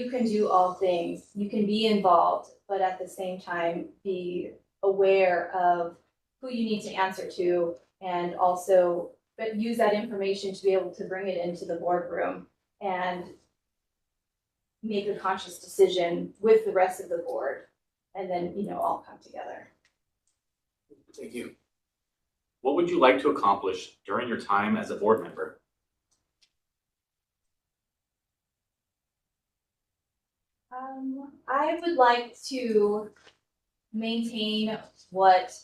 can do all things. You can be involved, but at the same time, be aware of who you need to answer to, and also, but use that information to be able to bring it into the boardroom and make a conscious decision with the rest of the board, and then, all come together. Thank you. What would you like to accomplish during your time as a board member? I would like to maintain what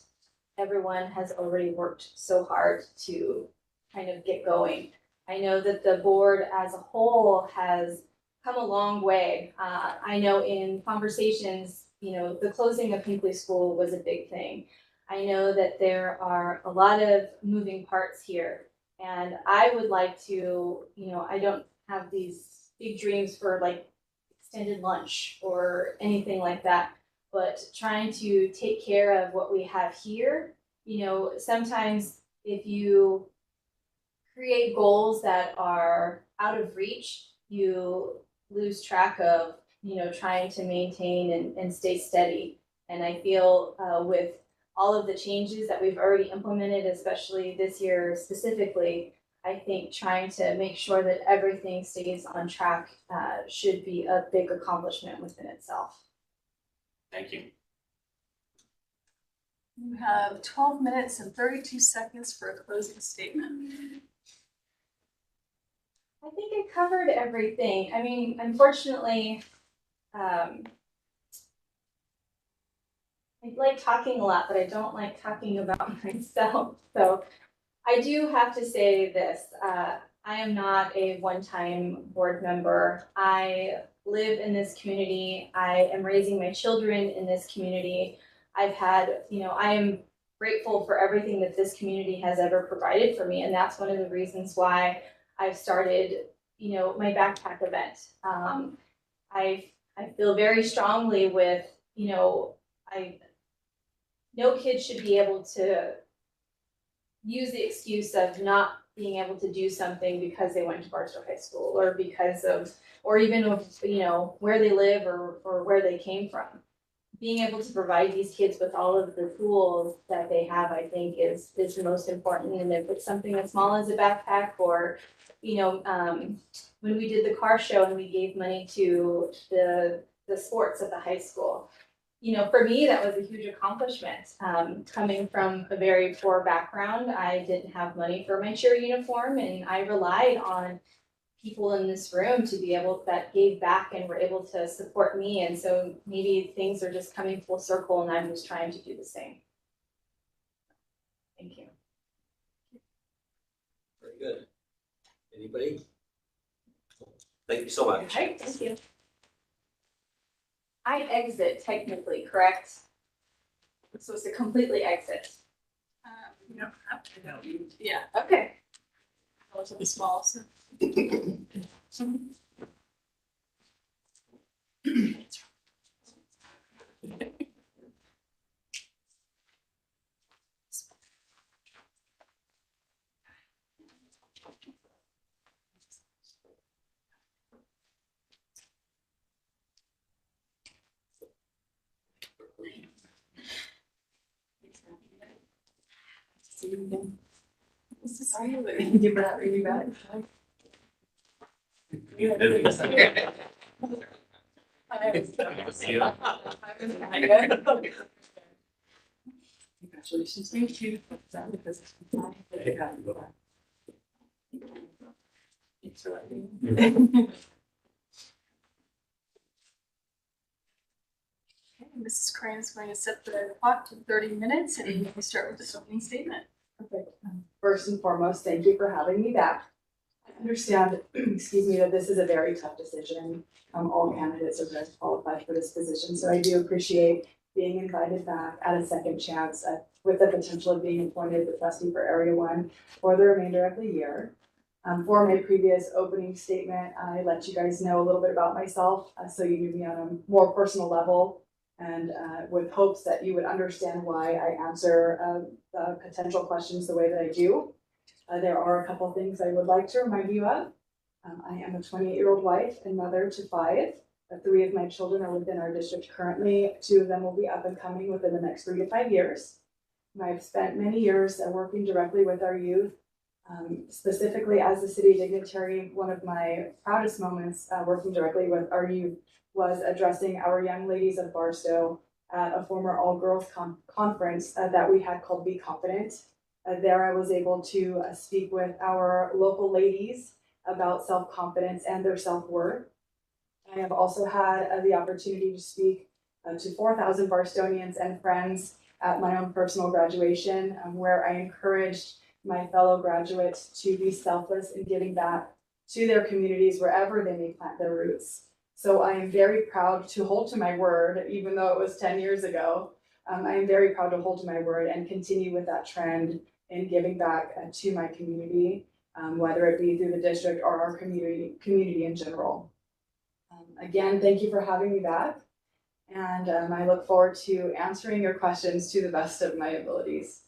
everyone has already worked so hard to kind of get going. I know that the board as a whole has come a long way. I know in conversations, the closing of Hinkley School was a big thing. I know that there are a lot of moving parts here, and I would like to, I don't have these big dreams for like extended lunch or anything like that, but trying to take care of what we have here. Sometimes if you create goals that are out of reach, you lose track of, trying to maintain and stay steady. And I feel with all of the changes that we've already implemented, especially this year specifically, I think trying to make sure that everything stays on track should be a big accomplishment within itself. Thank you. You have 12 minutes and 32 seconds for a closing statement. I think I covered everything. I mean, unfortunately, I like talking a lot, but I don't like talking about myself. So I do have to say this. I am not a one-time board member. I live in this community. I am raising my children in this community. I've had, I am grateful for everything that this community has ever provided for me. And that's one of the reasons why I've started, my backpack event. I feel very strongly with, no kid should be able to use the excuse of not being able to do something because they went to Barstow High School or because of, or even of, where they live or where they came from. Being able to provide these kids with all of the tools that they have, I think is the most important. And if it's something as small as a backpack or, when we did the car show and we gave money to the sports at the high school, for me, that was a huge accomplishment. Coming from a very poor background, I didn't have money for my cheer uniform, and I relied on people in this room to be able, that gave back and were able to support me. And so maybe things are just coming full circle and I'm just trying to do the same. Thank you. Very good. Anybody? Thank you so much. All right, thank you. I exit technically, correct? So it's to completely exit. You don't have to know. Yeah, Okay. relatively small, so. See you again. Sorry, but you for not reading back. Congratulations. Thank you. Thanks for letting me. Okay, Mrs. Crane is going to set the clock to 30 minutes and we start with this opening statement. Perfect. First and foremost, thank you for having me back. I understand, excuse me, that this is a very tough decision. All candidates are best qualified for this position, so I do appreciate being invited back at a second chance with the potential of being appointed the trustee for Area 1 for the remainder of the year. For my previous opening statement, I let you guys know a little bit about myself, so you knew me on a more personal level, and with hopes that you would understand why I answer the potential questions the way that I do. There are a couple things I would like to remind you of. I am a 28-year-old wife and mother to 5. 3 of my children are within our district currently. 2 of them will be up and coming within the next 3 to 5 years. I've spent many years working directly with our youth. Specifically as a city dignitary, one of my proudest moments working directly with our youth was addressing our young ladies of Barstow at a former all-girls conference that we had called Be Confident. There I was able to speak with our local ladies about self-confidence and their self-worth. I have also had the opportunity to speak to 4,000 Barstonians and friends at my own personal graduation, where I encouraged my fellow graduates to be selfless in giving back to their communities wherever they may plant their roots. So I am very proud to hold to my word, even though it was 10 years ago. I am very proud to hold to my word and continue with that trend in giving back to my community, whether it be through the district or our community in general. Again, thank you for having me back. And I look forward to answering your questions to the best of my abilities.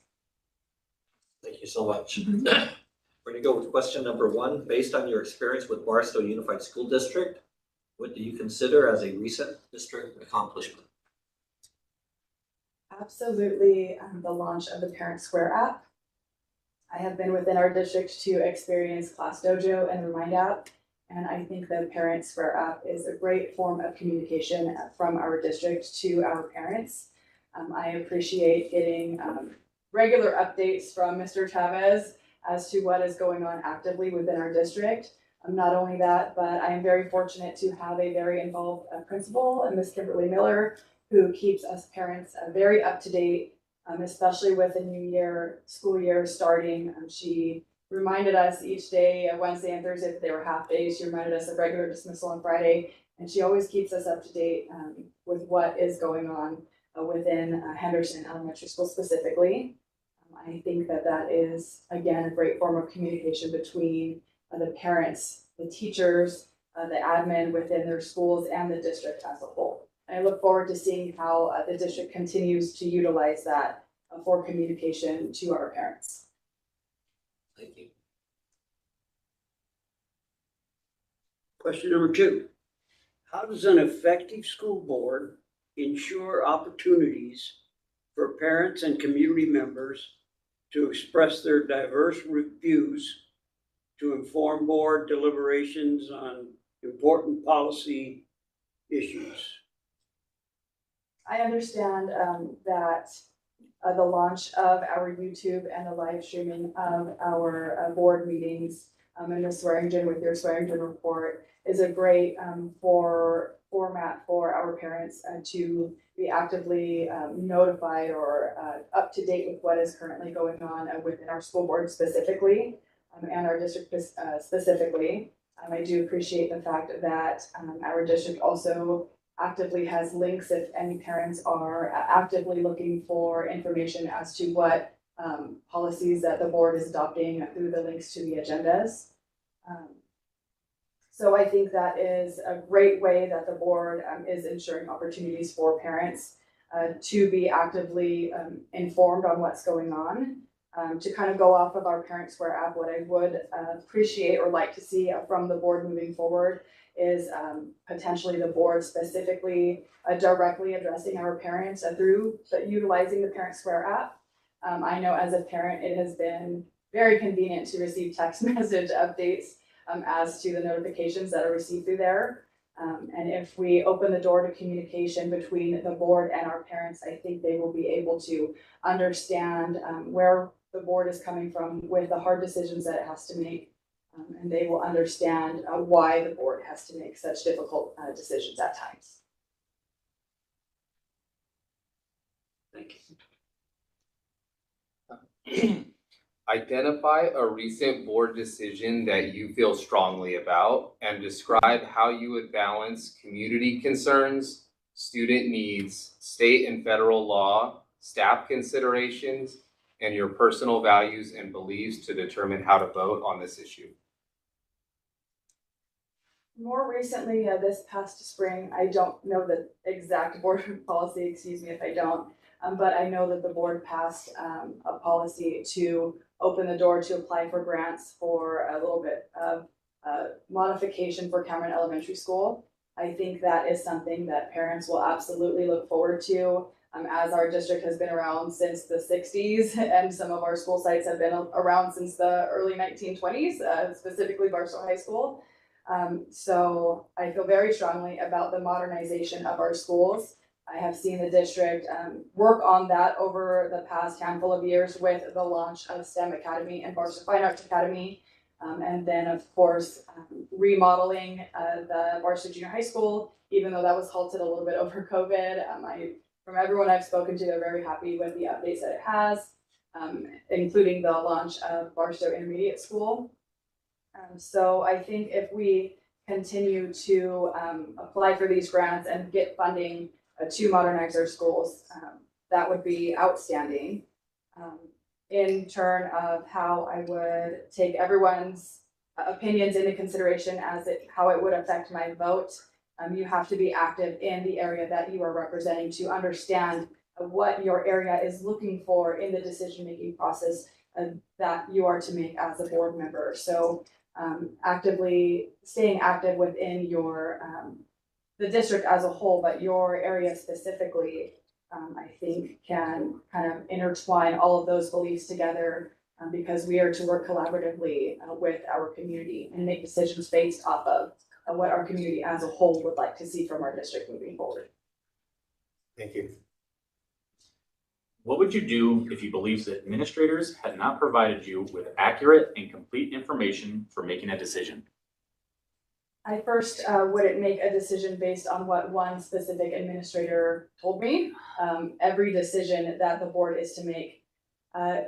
Thank you so much. We're gonna go with question number 1. Based on your experience with Barstow Unified School District, what do you consider as a recent district accomplishment? Absolutely, the launch of the Parent Square app. I have been within our district to experience Class Dojo and Remind app, and I think the Parent Square app is a great form of communication from our district to our parents. I appreciate getting regular updates from Mr. Chavez as to what is going on actively within our district. Not only that, but I am very fortunate to have a very involved principal, Ms. Kimberly Miller, who keeps us parents very up to date, especially with the new school year starting. She reminded us each day, Wednesday and Thursday, that they were half days. She reminded us of regular dismissal on Friday, and she always keeps us up to date with what is going on within Henderson Elementary School specifically. I think that is, again, a great form of communication between the parents, the teachers, the admin within their schools, and the district as a whole. And I look forward to seeing how the district continues to utilize that for communication to our parents. Thank you. Question number 2. How does an effective school board ensure opportunities for parents and community members to express their diverse views, to inform board deliberations on important policy issues? I understand that the launch of our YouTube and the live streaming of our board meetings and the Swearingen with your Swearingen report is a great format for our parents to be actively notified or up to date with what is currently going on within our school board specifically and our district specifically. I do appreciate the fact that our district also actively has links if any parents are actively looking for information as to what policies that the board is adopting through the links to the agendas. So I think that is a great way that the board is ensuring opportunities for parents to be actively informed on what's going on. To kind of go off of our Parent Square app, what I would appreciate or like to see from the board moving forward is potentially the board specifically directly addressing our parents through utilizing the Parent Square app. I know as a parent, it has been very convenient to receive text message updates as to the notifications that are received through there. And if we open the door to communication between the board and our parents, I think they will be able to understand where the board is coming from with the hard decisions that it has to make. And they will understand why the board has to make such difficult decisions at times. Thank you. Identify a recent board decision that you feel strongly about and describe how you would balance community concerns, student needs, state and federal law, staff considerations, and your personal values and beliefs to determine how to vote on this issue. More recently, this past spring, I don't know the exact board policy, excuse me if I don't, but I know that the board passed a policy to open the door to apply for grants for a little bit of modification for Cameron Elementary School. I think that is something that parents will absolutely look forward to, as our district has been around since the 60s and some of our school sites have been around since the early 1920s, specifically Barstow High School. So I feel very strongly about the modernization of our schools. I have seen the district work on that over the past handful of years with the launch of STEM Academy and Barstow Fine Arts Academy. And then of course, remodeling the Barstow Junior High School, even though that was halted a little bit over COVID. From everyone I've spoken to, they're very happy with the updates that it has, including the launch of Barstow Intermediate School. So I think if we continue to apply for these grants and get funding to modernize our schools, that would be outstanding. In turn of how I would take everyone's opinions into consideration as how it would affect my vote, you have to be active in the area that you are representing to understand what your area is looking for in the decision-making process that you are to make as a board member. So actively staying active within your the district as a whole, but your area specifically, I think can kind of intertwine all of those beliefs together because we are to work collaboratively with our community and make decisions based off of what our community as a whole would like to see from our district moving forward. Thank you. What would you do if you believed that administrators had not provided you with accurate and complete information for making a decision? I first wouldn't make a decision based on what one specific administrator told me. Every decision that the board is to make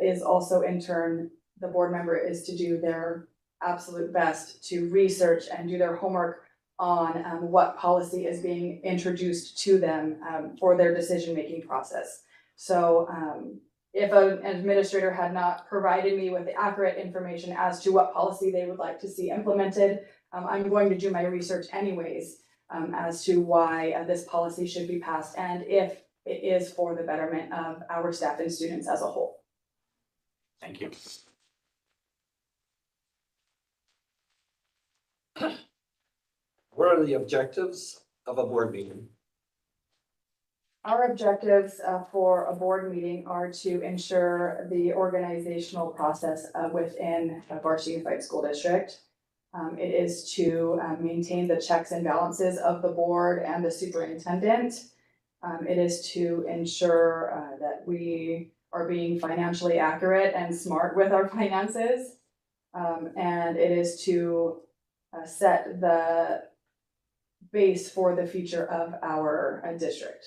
is also in turn, the board member is to do their absolute best to research and do their homework on what policy is being introduced to them for their decision-making process. So if an administrator had not provided me with the accurate information as to what policy they would like to see implemented, I'm going to do my research anyways as to why this policy should be passed and if it is for the betterment of our staff and students as a whole. Thank you. What are the objectives of a board meeting? Our objectives for a board meeting are to ensure the organizational process within Barstow Unified School District. It is to maintain the checks and balances of the board and the superintendent. It is to ensure that we are being financially accurate and smart with our finances. And it is to set the base for the future of our district.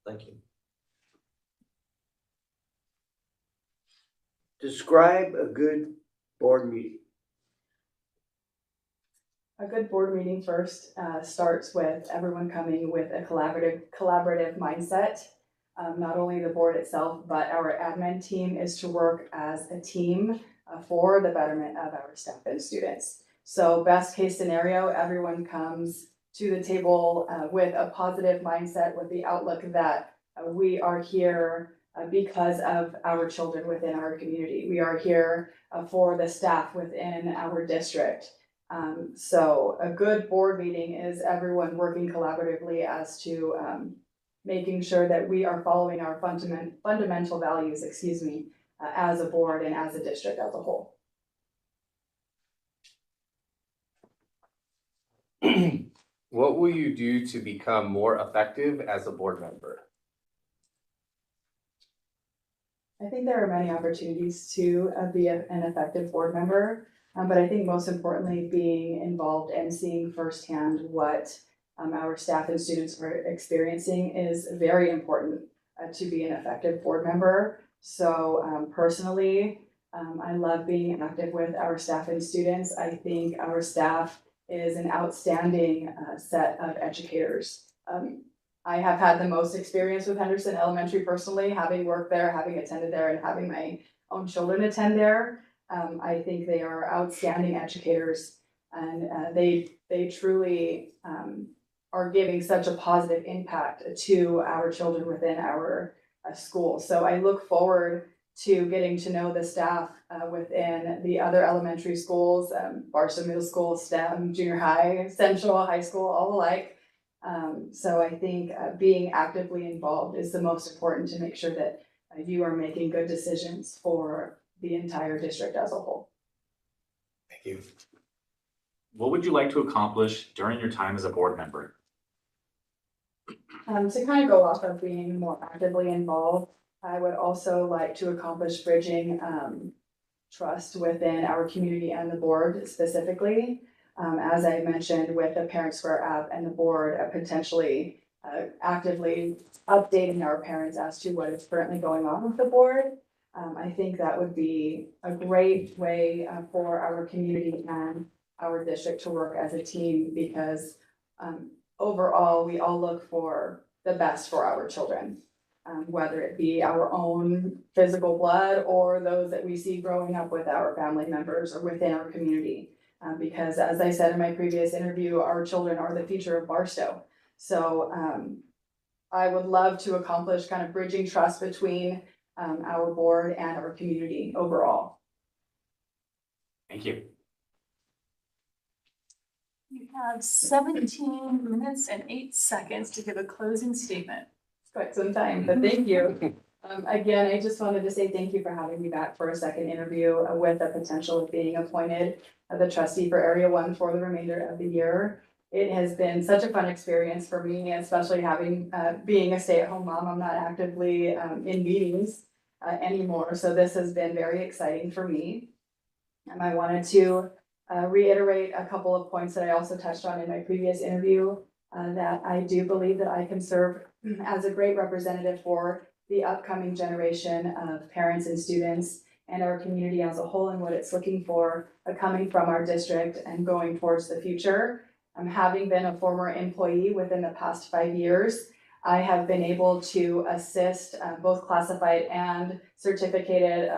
Thank you. Describe a good board meeting. A good board meeting first starts with everyone coming with a collaborative mindset. Not only the board itself, but our admin team is to work as a team for the betterment of our staff and students. So best case scenario, everyone comes to the table with a positive mindset, with the outlook that we are here because of our children within our community. We are here for the staff within our district. So a good board meeting is everyone working collaboratively as to making sure that we are following our fundamental values, as a board and as a district as a whole. What will you do to become more effective as a board member? I think there are many opportunities to be an effective board member, but I think most importantly, being involved and seeing firsthand what our staff and students are experiencing is very important to be an effective board member. So personally, I love being active with our staff and students. I think our staff is an outstanding set of educators. I have had the most experience with Henderson Elementary personally, having worked there, having attended there, and having my own children attend there. I think they are outstanding educators, and they truly are giving such a positive impact to our children within our school. So I look forward to getting to know the staff within the other elementary schools, Barstow Middle School, STEM, junior high, Central, high school, all alike. So I think being actively involved is the most important to make sure that you are making good decisions for the entire district as a whole. Thank you. What would you like to accomplish during your time as a board member? To kind of go off of being more actively involved, I would also like to accomplish bridging trust within our community and the board specifically. As I mentioned, with the Parent Square app and the board potentially actively updating our parents as to what is currently going on with the board. I think that would be a great way for our community and our district to work as a team, because overall, we all look for the best for our children, whether it be our own physical blood or those that we see growing up with our family members or within our community. Because as I said in my previous interview, our children are the future of Barstow. So I would love to accomplish kind of bridging trust between our board and our community overall. Thank you. You have 17 minutes and 8 seconds to give a closing statement. It's quite some time, but thank you. Again, I just wanted to say thank you for having me back for a second interview with the potential of being appointed the trustee for Area 1 for the remainder of the year. It has been such a fun experience for me, especially having being a stay-at-home mom. I'm not actively in meetings anymore, so this has been very exciting for me. And I wanted to reiterate a couple of points that I also touched on in my previous interview, that I do believe that I can serve as a great representative for the upcoming generation of parents and students and our community as a whole, and what it's looking for coming from our district and going towards the future. Having been a former employee within the past 5 years, I have been able to assist both classified and certificated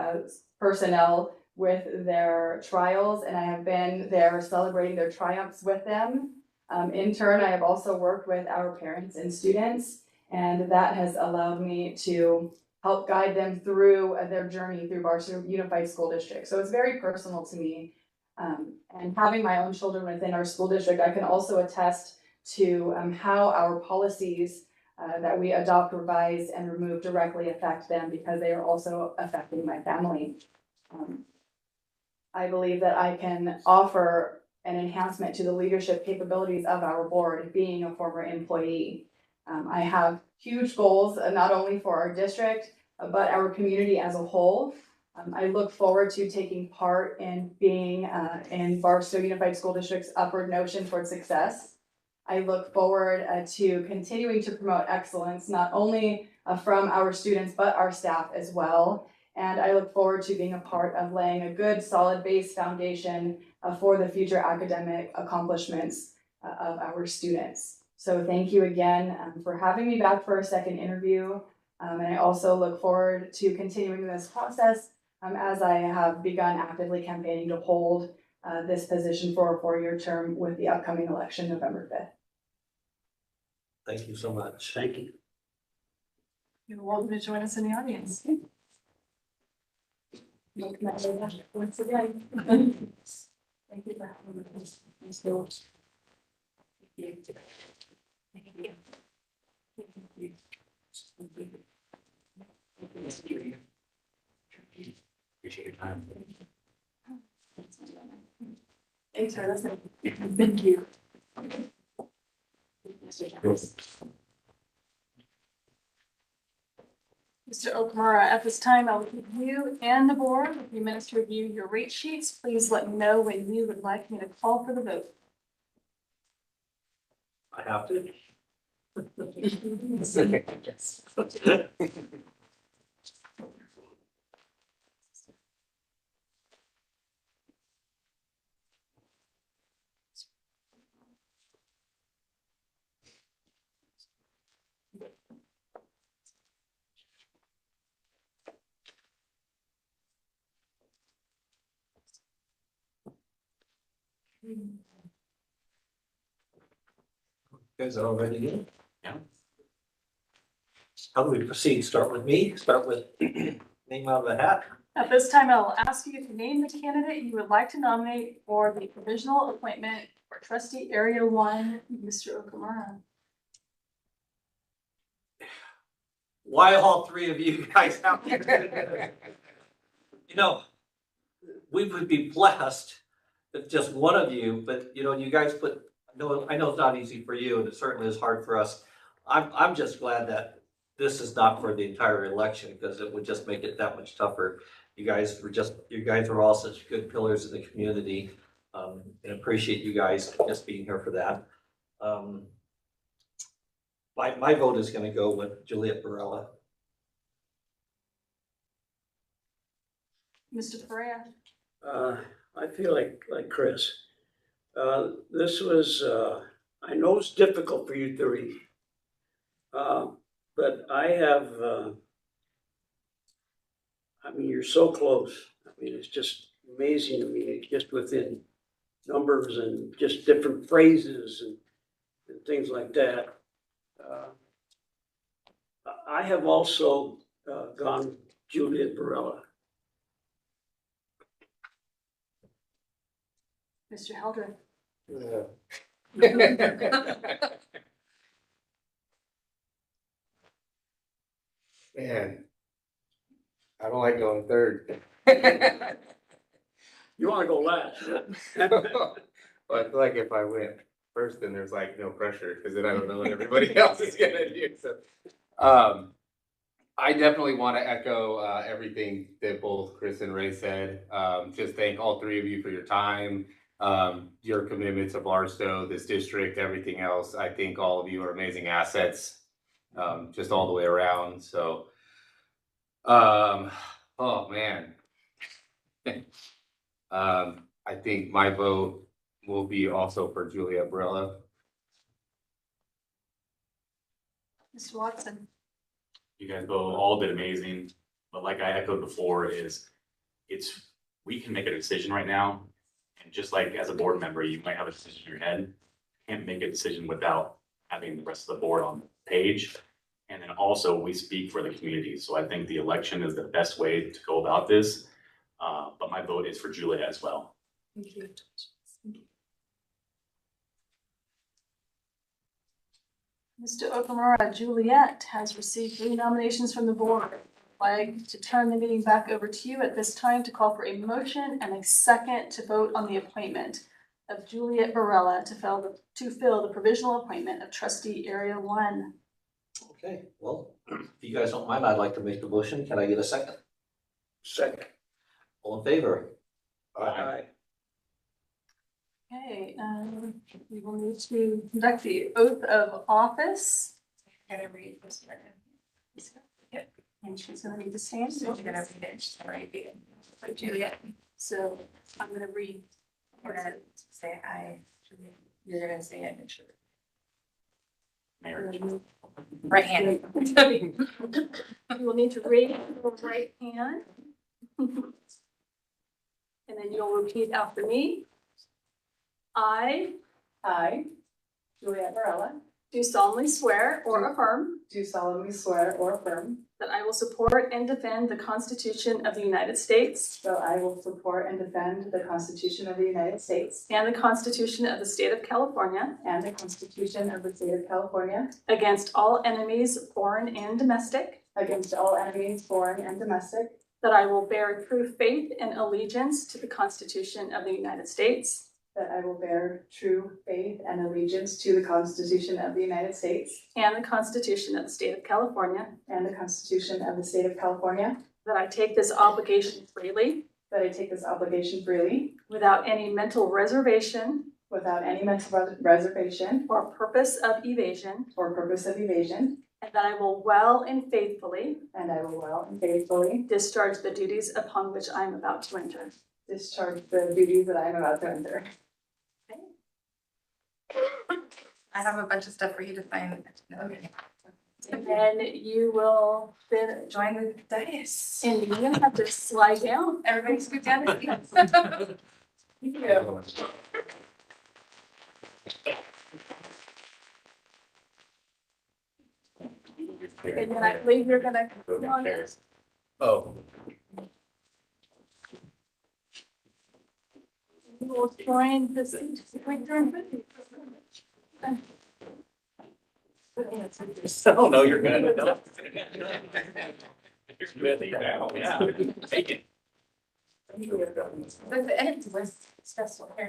personnel with their trials, and I have been there celebrating their triumphs with them. In turn, I have also worked with our parents and students, and that has allowed me to help guide them through their journey through Barstow Unified School District. So it's very personal to me. And having my own children within our school district, I can also attest to how our policies that we adopt, revise, and remove directly affect them, because they are also affecting my family. I believe that I can offer an enhancement to the leadership capabilities of our board, being a former employee. I have huge goals, not only for our district, but our community as a whole. I look forward to taking part in being in Barstow Unified School District's upward motion towards success. I look forward to continuing to promote excellence, not only from our students, but our staff as well, And I look forward to being a part of laying a good, solid base foundation for the future academic accomplishments of our students. So thank you again for having me back for a second interview. And I also look forward to continuing this process as I have begun actively campaigning to hold this position for a 4-year term with the upcoming election, November 5th. Thank you so much. Thank you. You're welcome to join us in the audience. Once again. Thank you for having us. Thank you. Thank you. Appreciate your time. Thanks for listening. Thank you. Mr. Okamura, at this time, I'll give you and the board a few minutes to review your rate sheets. Please let me know when you would like me to call for the vote. I have to. Guys are all ready to go? Yeah. How do we proceed? Start with me? Start with name out of the hat? At this time, I'll ask you to name the candidate you would like to nominate for the provisional appointment for trustee area 1, Mr. Okamura. Why all three of you guys out here? You know, we would be blessed if just one of you, but you know, you guys put, I know it's not easy for you and it certainly is hard for us. I'm just glad that this is not for the entire election because it would just make it that much tougher. You guys are all such good pillars in the community, and appreciate you guys just being here for that. My vote is gonna go with Juliet Barella. Mr. Perea. I feel like Chris. This was, I know it's difficult for you three. But I have, I mean, you're so close. I mean, it's just amazing to me, it's just within numbers and just different phrases and things like that. I have also gone Juliet Barella. Mr. Heldred. Man, I don't like going third. You wanna go last? Well, I feel like if I went first, then there's like no pressure, because then I don't know what everybody else is gonna do, so. I definitely want to echo everything that both Chris and Ray said. Just thank all three of you for your time, your commitment to Barstow, this district, everything else. I think all of you are amazing assets, just all the way around, so. Oh man. I think my vote will be also for Juliet Barella. Mr. Watson. You guys both all did amazing, but like I echoed before we can make a decision right now. And just like as a board member, you might have a decision in your head, can't make a decision without having the rest of the board on the page. And then also we speak for the community. So I think the election is the best way to go about this. But my vote is for Julia as well. Thank you. Mr. Okamura, Juliet has received 3 nominations from the board. I'd like to turn the meeting back over to you at this time to call for a motion and a second to vote on the appointment of Juliet Barella to fill the provisional appointment of trustee area 1. Okay, well, if you guys don't mind, I'd like to make the motion. Can I get a second? Second. All in favor? Aye. Okay, we will need to conduct the oath of office. Gotta read this. And she's gonna need to stand. So you're gonna read it, right? Like Juliet, So I'm gonna read. we're gonna say I, you're gonna say it, make sure. Mayor. Right handed. You will need to raise your right hand. And then you'll repeat after me. I Juliet Varela, do solemnly swear or affirm do solemnly swear or affirm that I will support and defend the Constitution of the United States that I will support and defend the Constitution of the United States and the Constitution of the State of California and the Constitution of the State of California against all enemies, foreign and domestic, against all enemies, foreign and domestic, that I will bear true faith and allegiance to the Constitution of the United States that I will bear true faith and allegiance to the Constitution of the United States and the Constitution of the State of California, and the Constitution of the State of California, that I take this obligation freely that I take this obligation freely without any mental reservation without any mental reservation or purpose of evasion, or purpose of evasion, and that I will well and faithfully and I will well and faithfully discharge the duties upon which I am about to enter. discharge the duties that I am about to enter. I have a bunch of stuff for you to find. And then you will then Join the dais. and you're gonna have to slide down. Everybody scoot down. And then I believe you're gonna. Oh. You will join the seat right there in front of you. So, no, you're good. You're good now, yeah. Take it. But the end was stressful. Yeah,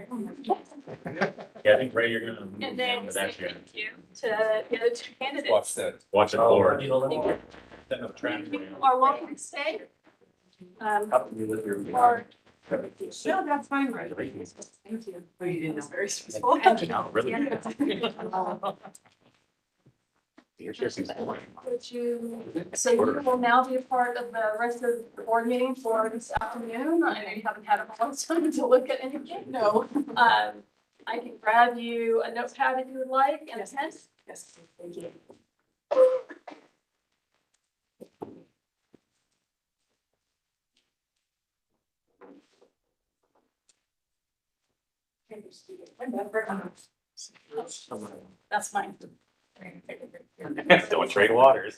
I think Ray, you're gonna. And then With say that, yeah. thank you to the other two candidates. Watch that. Watch it forward. You are welcome to stay. Or No, that's fine, right? Thank you. Oh, you didn't know. Very stressful. No, really. You're seriously. would you, so you will now be a part of the rest of the board meeting for this afternoon. I know you haven't had a long time to look at anything. No. I can grab you a notepad if you would like and a pen. Yes, thank you. That's mine. Don't trade waters.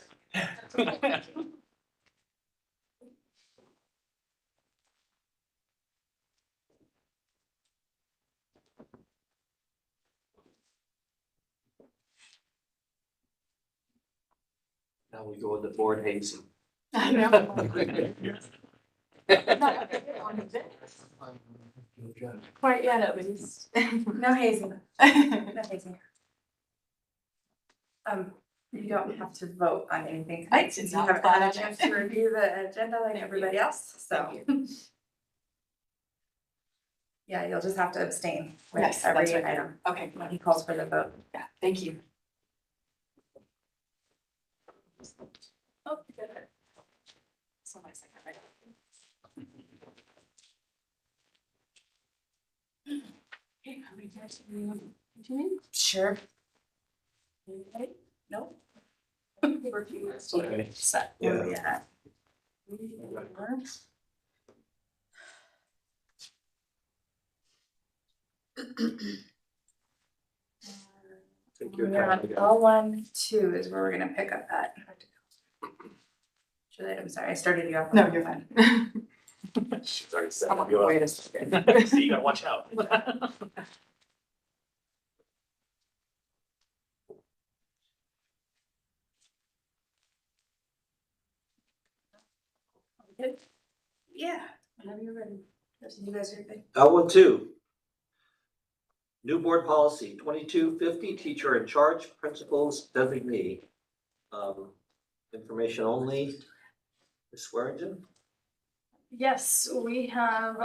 Now we go into board hazing. I know. Quite yet, at least. No hazing. No hazing. You don't have to vote on anything tonight since you haven't had a chance to review the agenda like everybody else, so. Yeah, you'll just have to abstain with Yes, every that's right. item. Okay, When he calls for the vote. yeah, thank you. Oh, good. So my second, right? Okay, how many times do you continue? Sure. Okay. No. For a few minutes to set. Yeah. Yeah. Take your We're time. on L1-2 is where we're gonna pick up at. Juliet, I'm sorry, I started you off. No, you're fine. She's already set I'm you on the up. way to second. So you gotta watch out. Good. Yeah, whenever you're ready. You guys are good. L12. New board policy, 2250, teacher in charge, principals designee. Information only. Ms. Swearingen? Yes, we have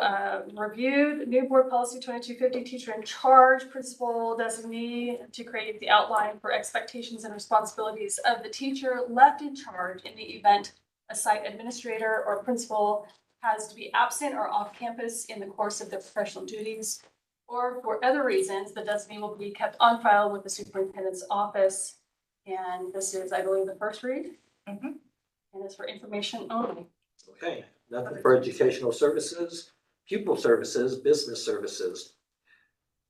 reviewed new board policy 2250, teacher in charge, principal designee, to create the outline for expectations and responsibilities of the teacher left in charge in the event a site administrator or principal has to be absent or off campus in the course of their professional duties, or for other reasons, the designee will be kept on file with the superintendent's office. And this is, I believe, the first read. And it's for information only. Okay, nothing for educational services, pupil services, business services.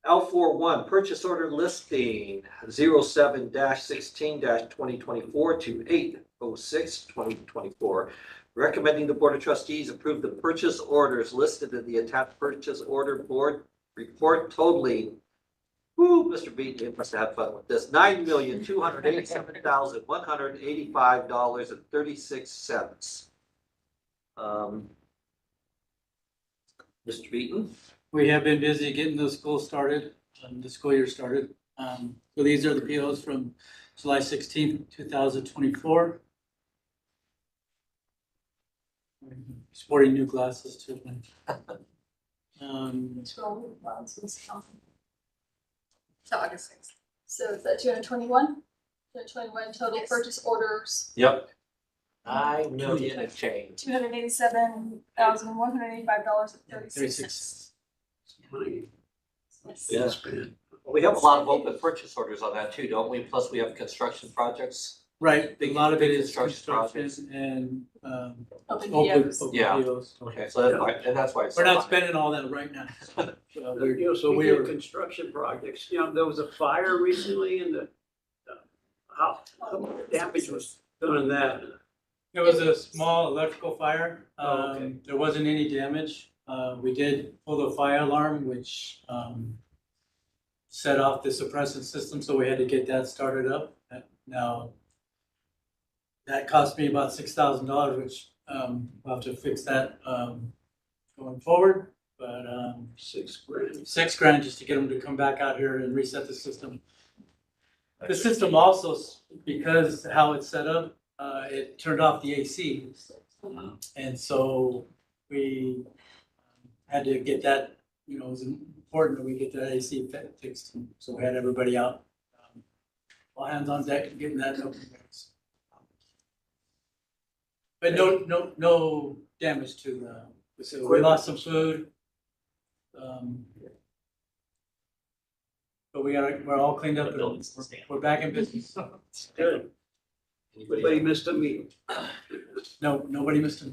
L41, purchase order listing 07-16-2024 to 806-2024. Recommending the Board of Trustees approve the purchase orders listed in the attached purchase order board report totaling, Mr. Beaton, you must have had fun with this, $9,287,185.36. Mr. Beaton? We have been busy getting the school started, the school year started. So these are the POs from July 16th, 2024. Sporting new glasses too. To August 6th. So is that 221? 221 total purchase orders, Yep. $9 million and change. $287,185.36. Yes. We have a lot of open purchase orders on that too, don't we? Plus we have construction projects. Right, a lot of it is construction construction and Open open POs. Yeah. POs. Okay, so that's why, and that's why it's. We're so not high. spending all that right now. So we're- You know, so we speaking of are, construction projects, you know, there was a fire recently in the, how much damage was done in that? it was a small electrical fire. Oh, okay. There wasn't any damage. We did pull the fire alarm, which set off the suppressant system, so we had to get that started up. Now, that cost me about $6,000, which we'll have to fix that going forward. But $6,000. $6,000 just to get them to come back out here and reset the system. The system also, because how it's set up, it turned off the AC. And so we had to get that, you know, it was important that we get that AC fixed. So we had everybody out, all hands on deck and getting that open. But no damage to the facility. We lost some food. But we're all cleaned up and we're back in business. Good. Anybody missed a meeting? No, nobody missed a.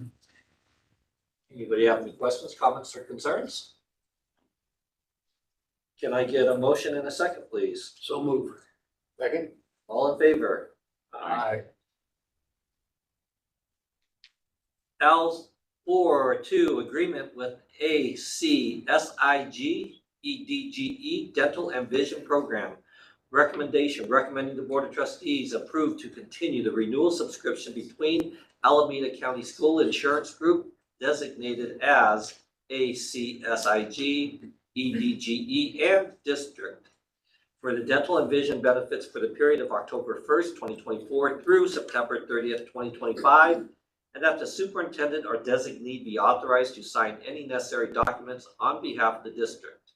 Anybody have any questions, comments, or concerns? Can I get a motion in a second, please? So move. Second. All in favor? Aye. L42, agreement with ACSIG EDGE Dental and Vision Program. Recommendation, recommending the Board of Trustees approve to continue the renewal subscription between Alameda County School Insurance Group, designated as ACSIG EDGE and District, for the dental and vision benefits for the period of October 1st, 2024 through September 30th, 2025, and that the superintendent or designee be authorized to sign any necessary documents on behalf of the district.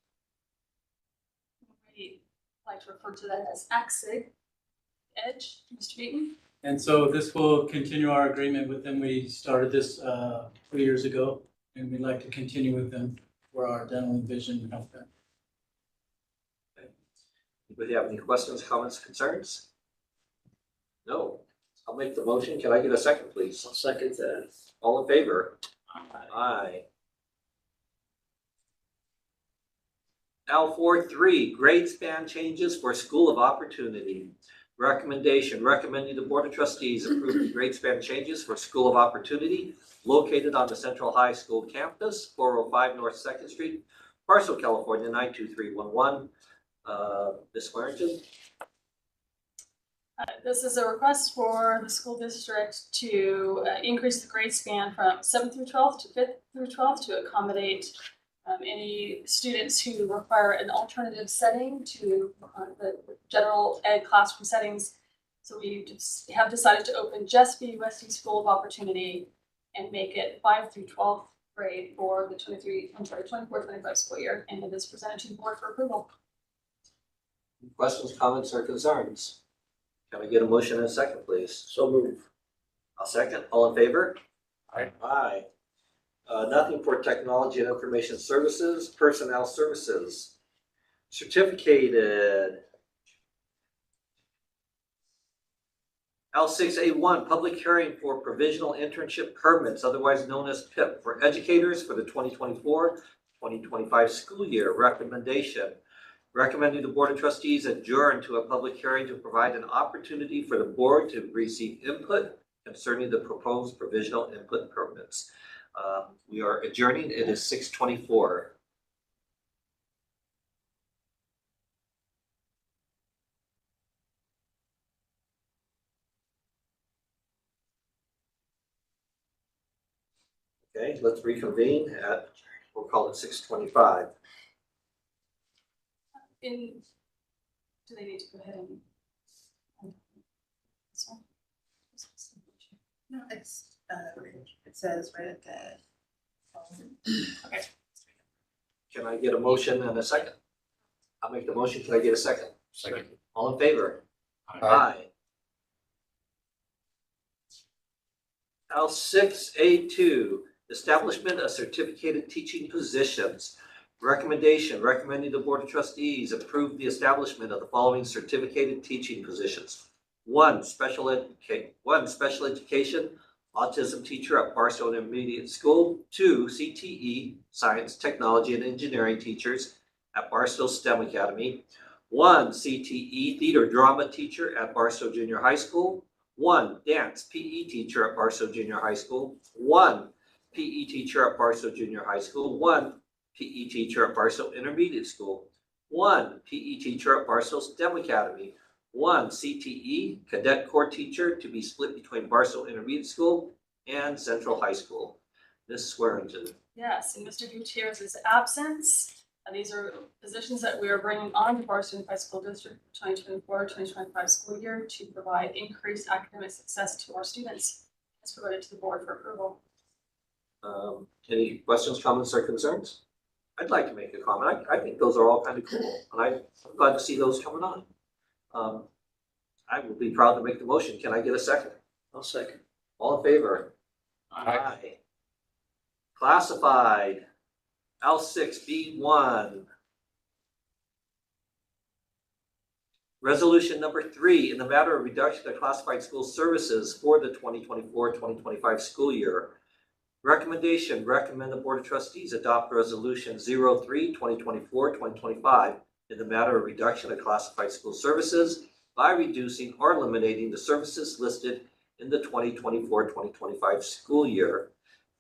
We like to refer to that as ACSIG. Edge, Mr. Beaton? And so this will continue our agreement with them. We started this 3 years ago, and we'd like to continue with them for our dental and vision healthcare. Anybody have any questions, comments, concerns? No. I'll make the motion. Can I get a second, please? I'll second that. All in favor? Aye. L43, grade span changes for School of Opportunity. Recommendation, recommending the Board of Trustees approve the grade span changes for School of Opportunity located on the Central High School campus, 405 North 2nd Street, Barstow, California, 92311. Ms. Warrington? This is a request for the school district to increase the grade span from 7th through 12th to 5th through 12th to accommodate any students who require an alternative setting to the general ed classroom settings. So we just have decided to open just the USD School of Opportunity and make it 5th through 12th grade for the 24-25 school year, and it is presented to the board for approval. Questions, comments, or concerns? Can I get a motion in a second, please? So move. I'll second. All in favor? Aye. Aye. Nothing for technology and information services, personnel services. Certificated. L6A1, public hearing for provisional internship permits, otherwise known as PIP, for educators for the 2024-2025 school year. Recommendation. Recommending the Board of Trustees adjourn to a public hearing to provide an opportunity for the board to receive input concerning the proposed provisional input permits. We are adjourning. It is 6:24. Okay, let's reconvene at, we'll call it 6:25. Do they need to go ahead and? This one? No, it's, it says right at the. Okay. Can I get a motion and a second? I'll make the motion. Can I get a second? Second. All in favor? Aye. L6A2, establishment of certificated teaching positions. Recommendation, recommending the Board of Trustees approve the establishment of the following certificated teaching positions. One special education autism teacher at Barstow Intermediate School. 2 CTE, science, technology, and engineering teachers at Barstow STEM Academy. 1 CTE theater drama teacher at Barstow Junior High School. 1 dance PE teacher at Barstow Junior High School. 1 PE teacher at Barstow Junior High School. 1 PE teacher at Barstow Intermediate School. 1 PE teacher at Barstow STEM Academy. 1 CTE cadet corps teacher to be split between Barstow Intermediate School and Central High School. Ms. Swearingen. Yes, in Mr. Gutierrez's absence, these are positions that we are bringing on to Barstow Unified School District 2024-2025 school year to provide increased academic success to our students. It's provided to the board for approval. Any questions, comments, or concerns? I'd like to make a comment. I think those are all kind of cool, and I'm glad to see those coming on. I will be proud to make the motion. Can I get a second? I'll second. All in favor? Aye. Classified. L6B1. Resolution number 3, in the matter of reduction of classified school services for the 2024-2025 school year. Recommendation, recommend the Board of Trustees adopt Resolution 03, 2024-2025 in the matter of reduction of classified school services by reducing or eliminating the services listed in the 2024-2025 school year.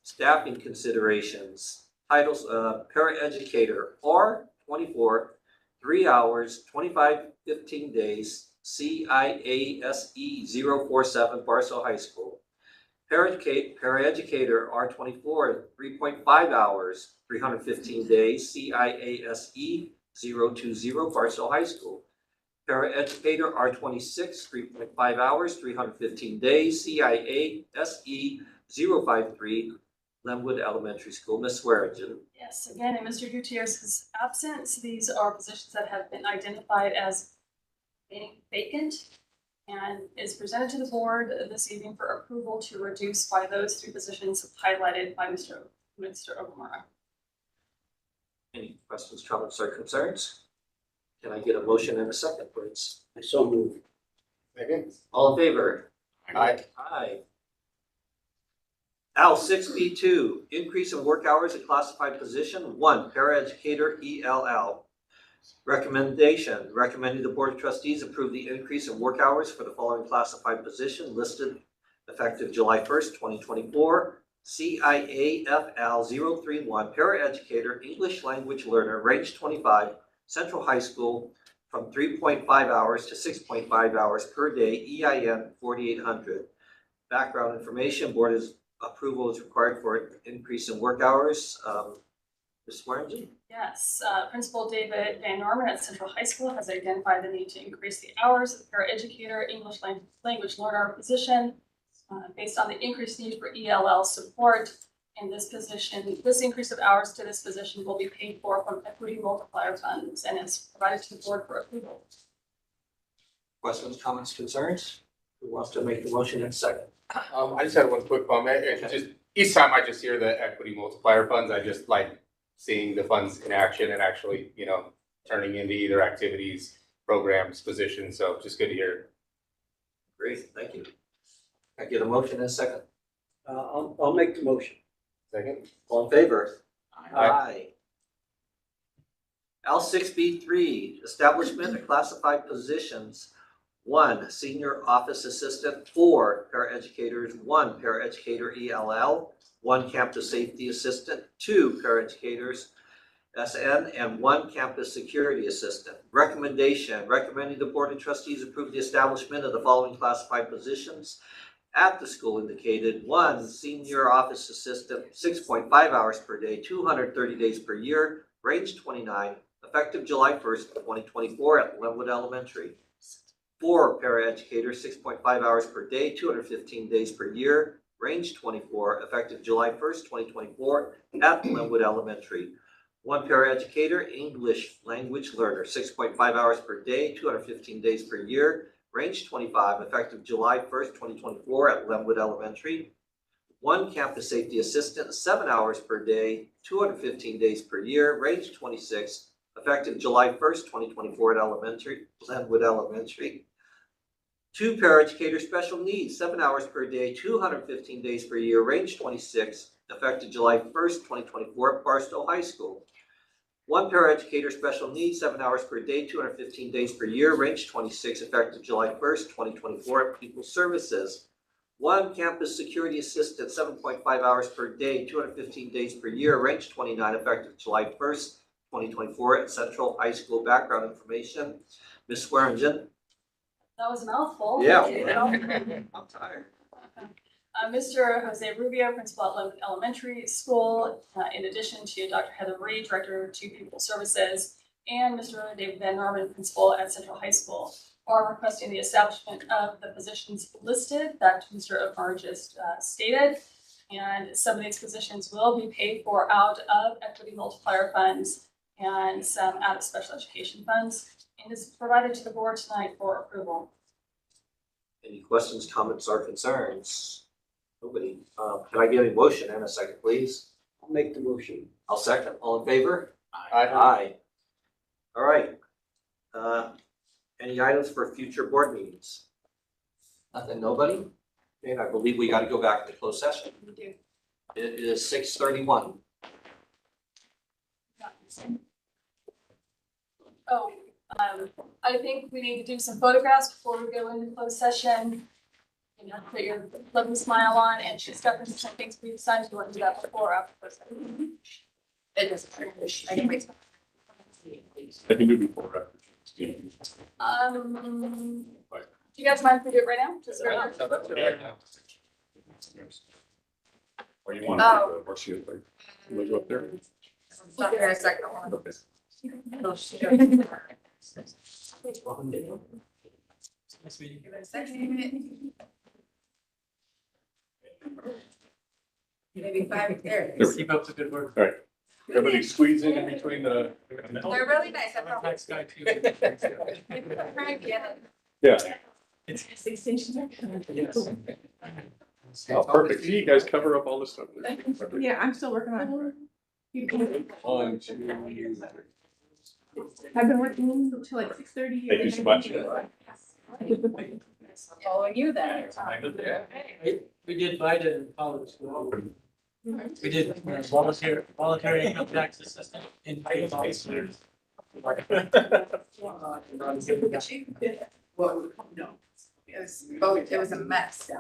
Staffing considerations. Titles paraeducator, R24, 3 hours, 25-15 days, CIASE 047, Barstow High School. Paraeducator, R24, 3.5 hours, 315 days, CIASE 020, Barstow High School. Paraeducator, R26, 3.5 hours, 315 days, CIASE 053, Glenwood Elementary School. Ms. Swearingen. Yes, again, in Mr. Gutierrez's absence, these are positions that have been identified as being vacant and is presented to the board this evening for approval to reduce by those 3 positions highlighted by Mr. Okamura. Any questions, comments, or concerns? Can I get a motion and a second, please? I so move. Second. All in favor? Aye. Aye. L6B2, increase in work hours in classified position. 1, paraeducator ELL. Recommendation, recommending the Board of Trustees approve the increase in work hours for the following classified position listed effective July 1st, 2024. CIAFL 031, paraeducator, English language learner, range 25, Central High School, from 3.5 hours to 6.5 hours per day, EIN 4800. Background information, board approval is required for increase in work hours. Ms. Swearingen? Yes, Principal David Van Norman at Central High School has identified the need to increase the hours of the paraeducator English language learner position based on the increased need for ELL support. In this position, this increase of hours to this position will be paid for from equity multiplier funds and is provided to the board for approval. Questions, comments, concerns? Who wants to make the motion in a second? I just had one quick comment. It's just, each time I just hear the equity multiplier funds, I just like seeing the funds in action and actually, turning into either activities, programs, positions. So just good to hear. Great, thank you. Can I get a motion in a second? I'll make the motion. Second. All in favor? Aye. L6B3, establishment of classified positions. 1, senior office assistant. 4, paraeducators. 1, paraeducator ELL. 1, campus safety assistant. 2, paraeducators SN, and 1 campus security assistant. Recommendation, recommending the Board of Trustees approve the establishment of the following classified positions at the school indicated. 1, senior office assistant, 6.5 hours per day, 230 days per year, range 29, effective July 1st, 2024 at Glenwood Elementary. 4, paraeducator, 6.5 hours per day, 215 days per year, range 24, effective July 1st, 2024 at Glenwood Elementary. 1, paraeducator, English language learner, 6.5 hours per day, 215 days per year, range 25, effective July 1st, 2024 at Glenwood Elementary. 1, campus safety assistant, 7 hours per day, 215 days per year, range 26, effective July 1st, 2024 at Glenwood Elementary. 2, paraeducator special needs, 7 hours per day, 215 days per year, range 26, effective July 1st, 2024 at Barstow High School. 1, paraeducator special needs, 7 hours per day, 215 days per year, range 26, effective July 1st, 2024 at People Services. 1, campus security assistant, 7.5 hours per day, 215 days per year, range 29, effective July 1st, 2024 at Central High School. Background information. Ms. Swearingen. That was a mouthful. Yeah. Thank you. I'm tired. Mr. Jose Rubio, principal at Glenwood Elementary School, in addition to Dr. Heather Reed, director to People Services, and Mr. David Van Norman, principal at Central High School, are requesting the establishment of the positions listed that Mr. O'Connor just stated. And some of these positions will be paid for out of equity multiplier funds and some out of special education funds, and is provided to the board tonight for approval. Any questions, comments, or concerns? Nobody. Can I get a motion and a second, please? I'll make the motion. I'll second. All in favor? Aye. Aye. All right. Any items for future board meetings? Nothing, nobody? And I believe we got to go back to closed session. We do. It is 6:31. Oh, I think we need to do some photographs before we go into closed session. You know, put your lovely smile on, and she's got some things we decided to want to do that before or after closed session. It doesn't matter. I can wait. I can do before or after. Do you guys mind if we do it right now? Just right now? Or you want Oh. to worksheet, like, you go up there? Not here a second one. Okay. Oh, shit. Nice meeting you. Second. Maybe 5 there. Keep up the good work. All right. Everybody squeeze in between the. They're really nice. I thought. Next guy too. Yeah. It's extension. Yes. Oh, perfect. See, you guys cover up all this stuff. Yeah, I'm still working on it. 1, 2. I've been working until like 6:30. Thank you so much. Following you then. We did Biden in college. We did voluntary income tax assistant in paid officers. Well, no. It was a mess.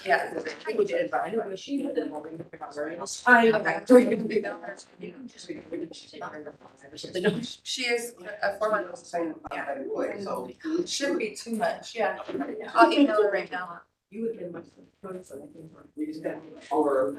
Yeah. We did, but I knew she did. She is a former. Yeah, so shouldn't be too much, yeah. I'll email her right now. You would have been much. We just got over.